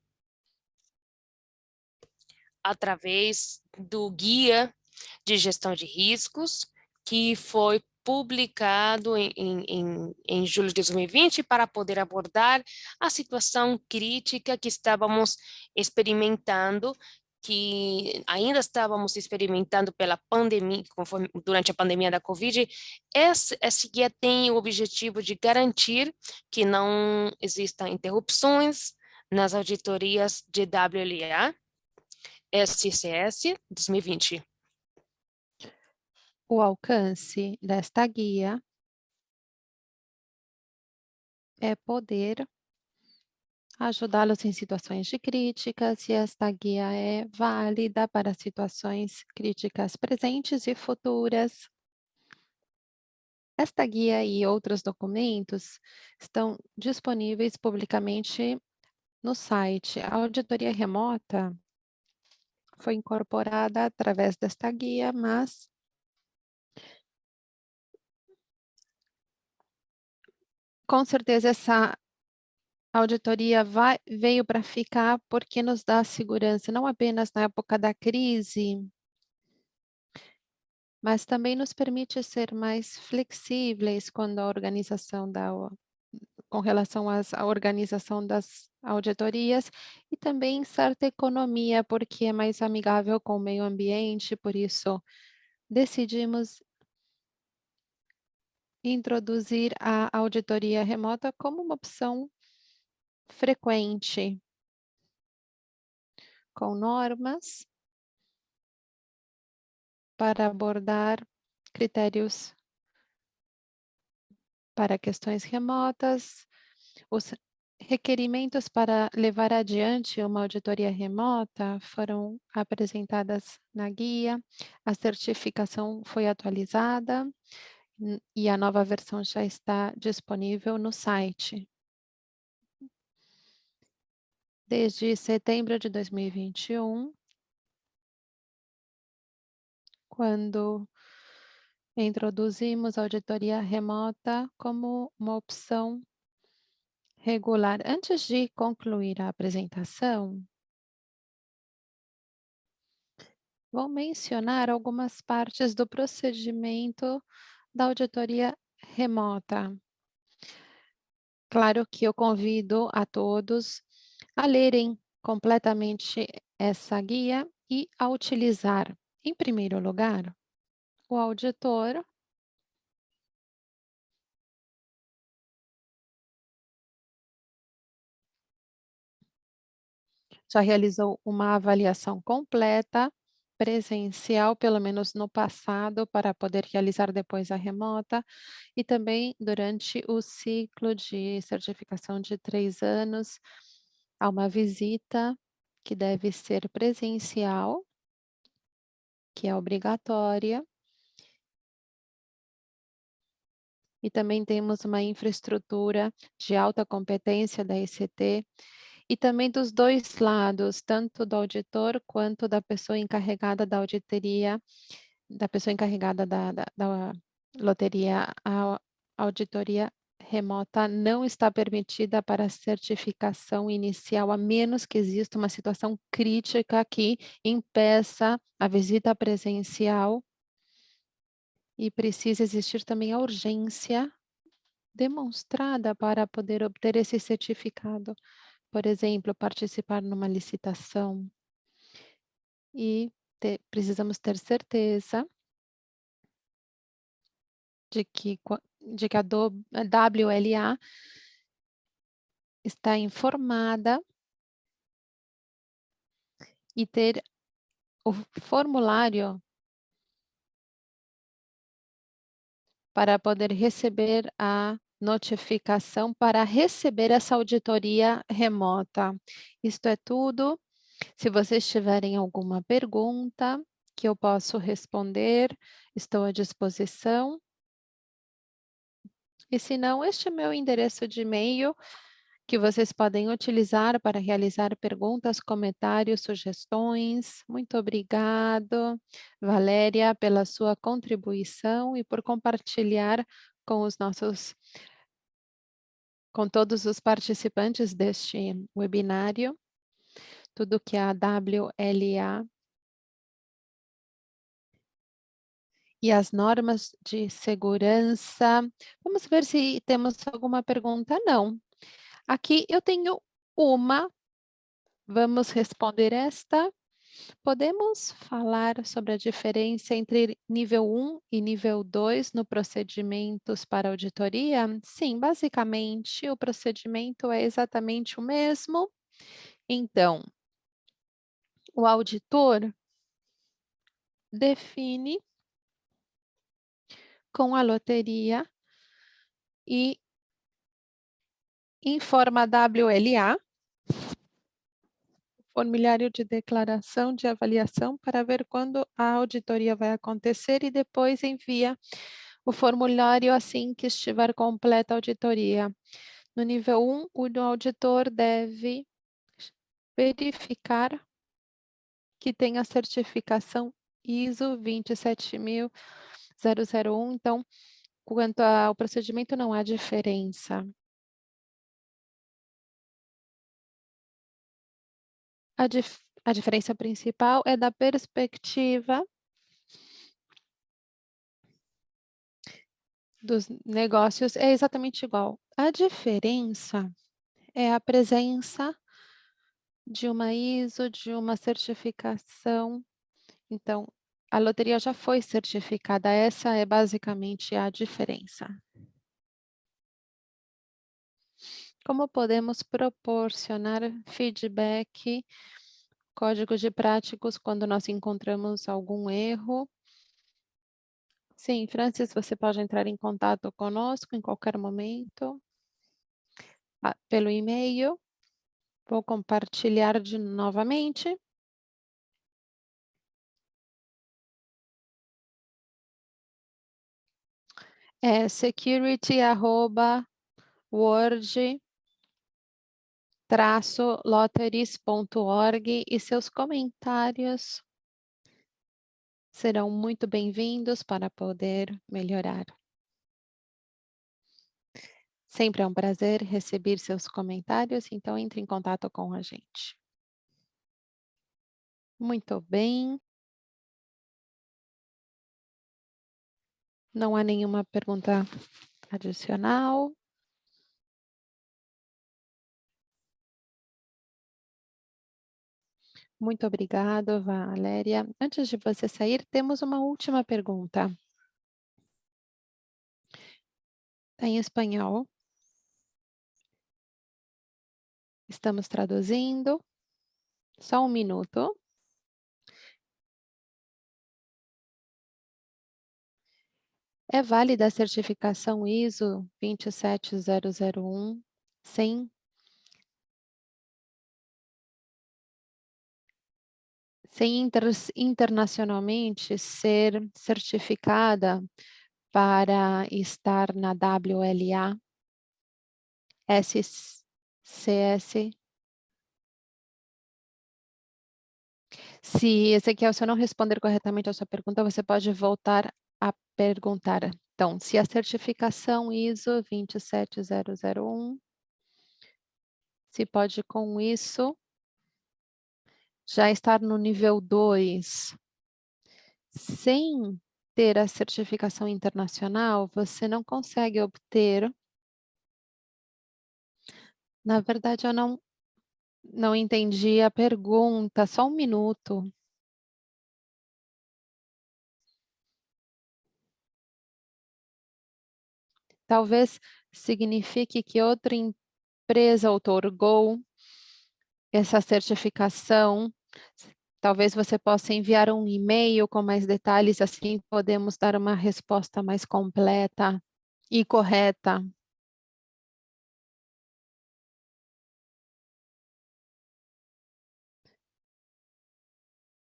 através do guia de Gestão de Riscos, que foi publicado em julho de 2020 para poder abordar a situação crítica que estávamos experimentando, que ainda estávamos experimentando pela pandemia, durante a pandemia da Covid. Esse guia tem o objetivo de garantir que não existam interrupções nas auditorias de WLA, SCS 2020. O alcance desta guia é poder ajudá-los em situações de críticas, e esta guia é válida para situações críticas presentes e futuras. Esta guia e outros documentos estão disponíveis publicamente no site. A auditoria remota foi incorporada através desta guia, mas com certeza essa auditoria veio para ficar, porque nos dá segurança, não apenas na época da crise, mas também nos permite ser mais flexíveis quando a organização com relação à organização das auditorias, e também certa economia, porque é mais amigável com o meio ambiente. Por isso decidimos introduzir a auditoria remota como uma opção frequente, com normas para abordar critérios para questões remotas. Os requerimentos para levar adiante uma auditoria remota foram apresentadas na guia, a certificação foi atualizada e a nova versão já está disponível no site. Desde setembro de 2021, quando introduzimos a auditoria remota como uma opção regular. Antes de concluir a apresentação, vou mencionar algumas partes do procedimento da auditoria remota. Claro que eu convido a todos a lerem completamente essa guia e a utilizar. Em primeiro lugar, o auditor já realizou uma avaliação completa, presencial, pelo menos no passado, para poder realizar depois a remota, e também durante o ciclo de certificação de 3 anos, há uma visita que deve ser presencial, que é obrigatória. E também temos uma infraestrutura de alta competência da ECT, e também dos dois lados, tanto do auditor quanto da pessoa encarregada da auditoria, da pessoa encarregada da loteria. A auditoria remota não está permitida para a certificação inicial, a menos que exista uma situação crítica que impeça a visita presencial, e precisa existir também a urgência demonstrada para poder obter esse certificado. Por exemplo, participar numa licitação, e precisamos ter certeza de que a WLA está informada e ter o formulário para poder receber a notificação para receber essa auditoria remota. Isto é tudo. Se vocês tiverem alguma pergunta que eu posso responder, estou à disposição. E se não, este é meu endereço de e-mail, que vocês podem utilizar para realizar perguntas, comentários, sugestões. Muito obrigado, Valéria, pela sua contribuição e por compartilhar com com todos os participantes deste webinário, tudo que a WLA e as normas de segurança. Vamos ver se temos alguma pergunta. Não. Aqui eu tenho uma. Vamos responder esta. Podemos falar sobre a diferença entre nível 1 e nível 2 no procedimentos para auditoria? Sim, basicamente o procedimento é exatamente o mesmo. Então, o auditor define com a loteria e informa a WLA, formulário de declaração de avaliação, para ver quando a auditoria vai acontecer e depois envia o formulário assim que estiver completa a auditoria. No nível 1, o auditor deve verificar que tem a certificação ISO 27001. Então, quanto ao procedimento, não há diferença. A diferença principal é da perspectiva dos negócios, é exatamente igual. A diferença é a presença de uma ISO, de uma certificação. Então, a loteria já foi certificada, essa é basicamente a diferença. Como podemos proporcionar feedback, códigos de práticos quando nós encontramos algum erro? Sim, Francis, você pode entrar em contato conosco em qualquer momento, pelo e-mail. Vou compartilhar novamente. É security@word-lotteries.org e seus comentários serão muito bem-vindos para poder melhorar. Sempre é um prazer receber seus comentários, então entre em contato com a gente. Muito bem. Não há nenhuma pergunta adicional. Muito obrigado, Valéria. Antes de você sair, temos uma última pergunta. Está em espanhol. Estamos traduzindo. Só um minuto. É válida a certificação ISO 27001 sem internacionalmente ser certificada para estar na WLA, SCS. Se, Ezequiel, se eu não responder corretamente a sua pergunta, você pode voltar a perguntar. Então, se a certificação ISO 27001, se pode com isso já estar no nível 2, sem ter a certificação internacional, você não consegue obter. Na verdade, eu não entendi a pergunta, só um minuto. Talvez signifique que outra empresa outorgou essa certificação. Talvez você possa enviar um e-mail com mais detalhes, assim podemos dar uma resposta mais completa e correta.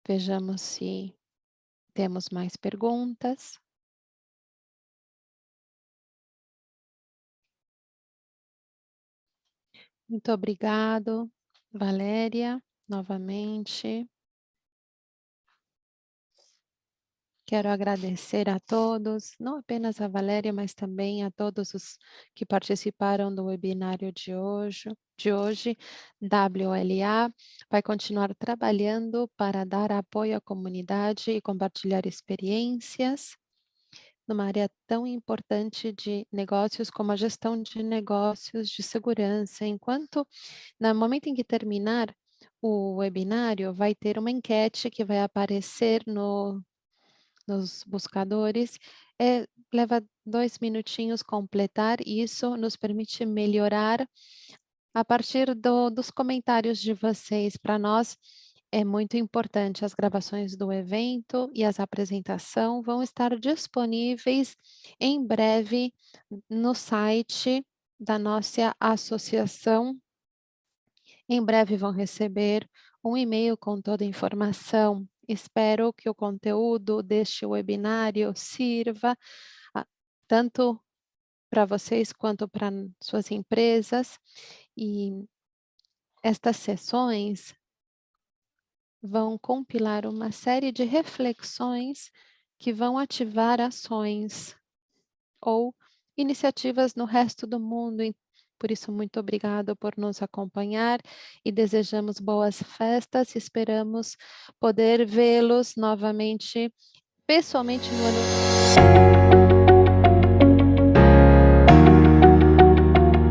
Vejamos se temos mais perguntas. Muito obrigado, Valéria, novamente. Quero agradecer a todos, não apenas a Valéria, mas também a todos os que participaram do webinário de hoje. WLA vai continuar trabalhando para dar apoio à comunidade e compartilhar experiências. numa área tão importante de negócios como a gestão de negócios de segurança. Enquanto, no momento em que terminar o webinário, vai ter uma enquete que vai aparecer nos buscadores. Leva 2 minutinhos completar, isso nos permite melhorar a partir dos comentários de vocês. Para nós é muito importante. As gravações do evento e as apresentação vão estar disponíveis em breve no site da nossa associação. Em breve vão receber um e-mail com toda a informação. Espero que o conteúdo deste webinário sirva tanto para vocês quanto para suas empresas. E estas sessões vão compilar uma série de reflexões que vão ativar ações ou iniciativas no resto do mundo. Por isso, muito obrigada por nos acompanhar e desejamos boas festas. Esperamos poder vê-los novamente, pessoalmente no ano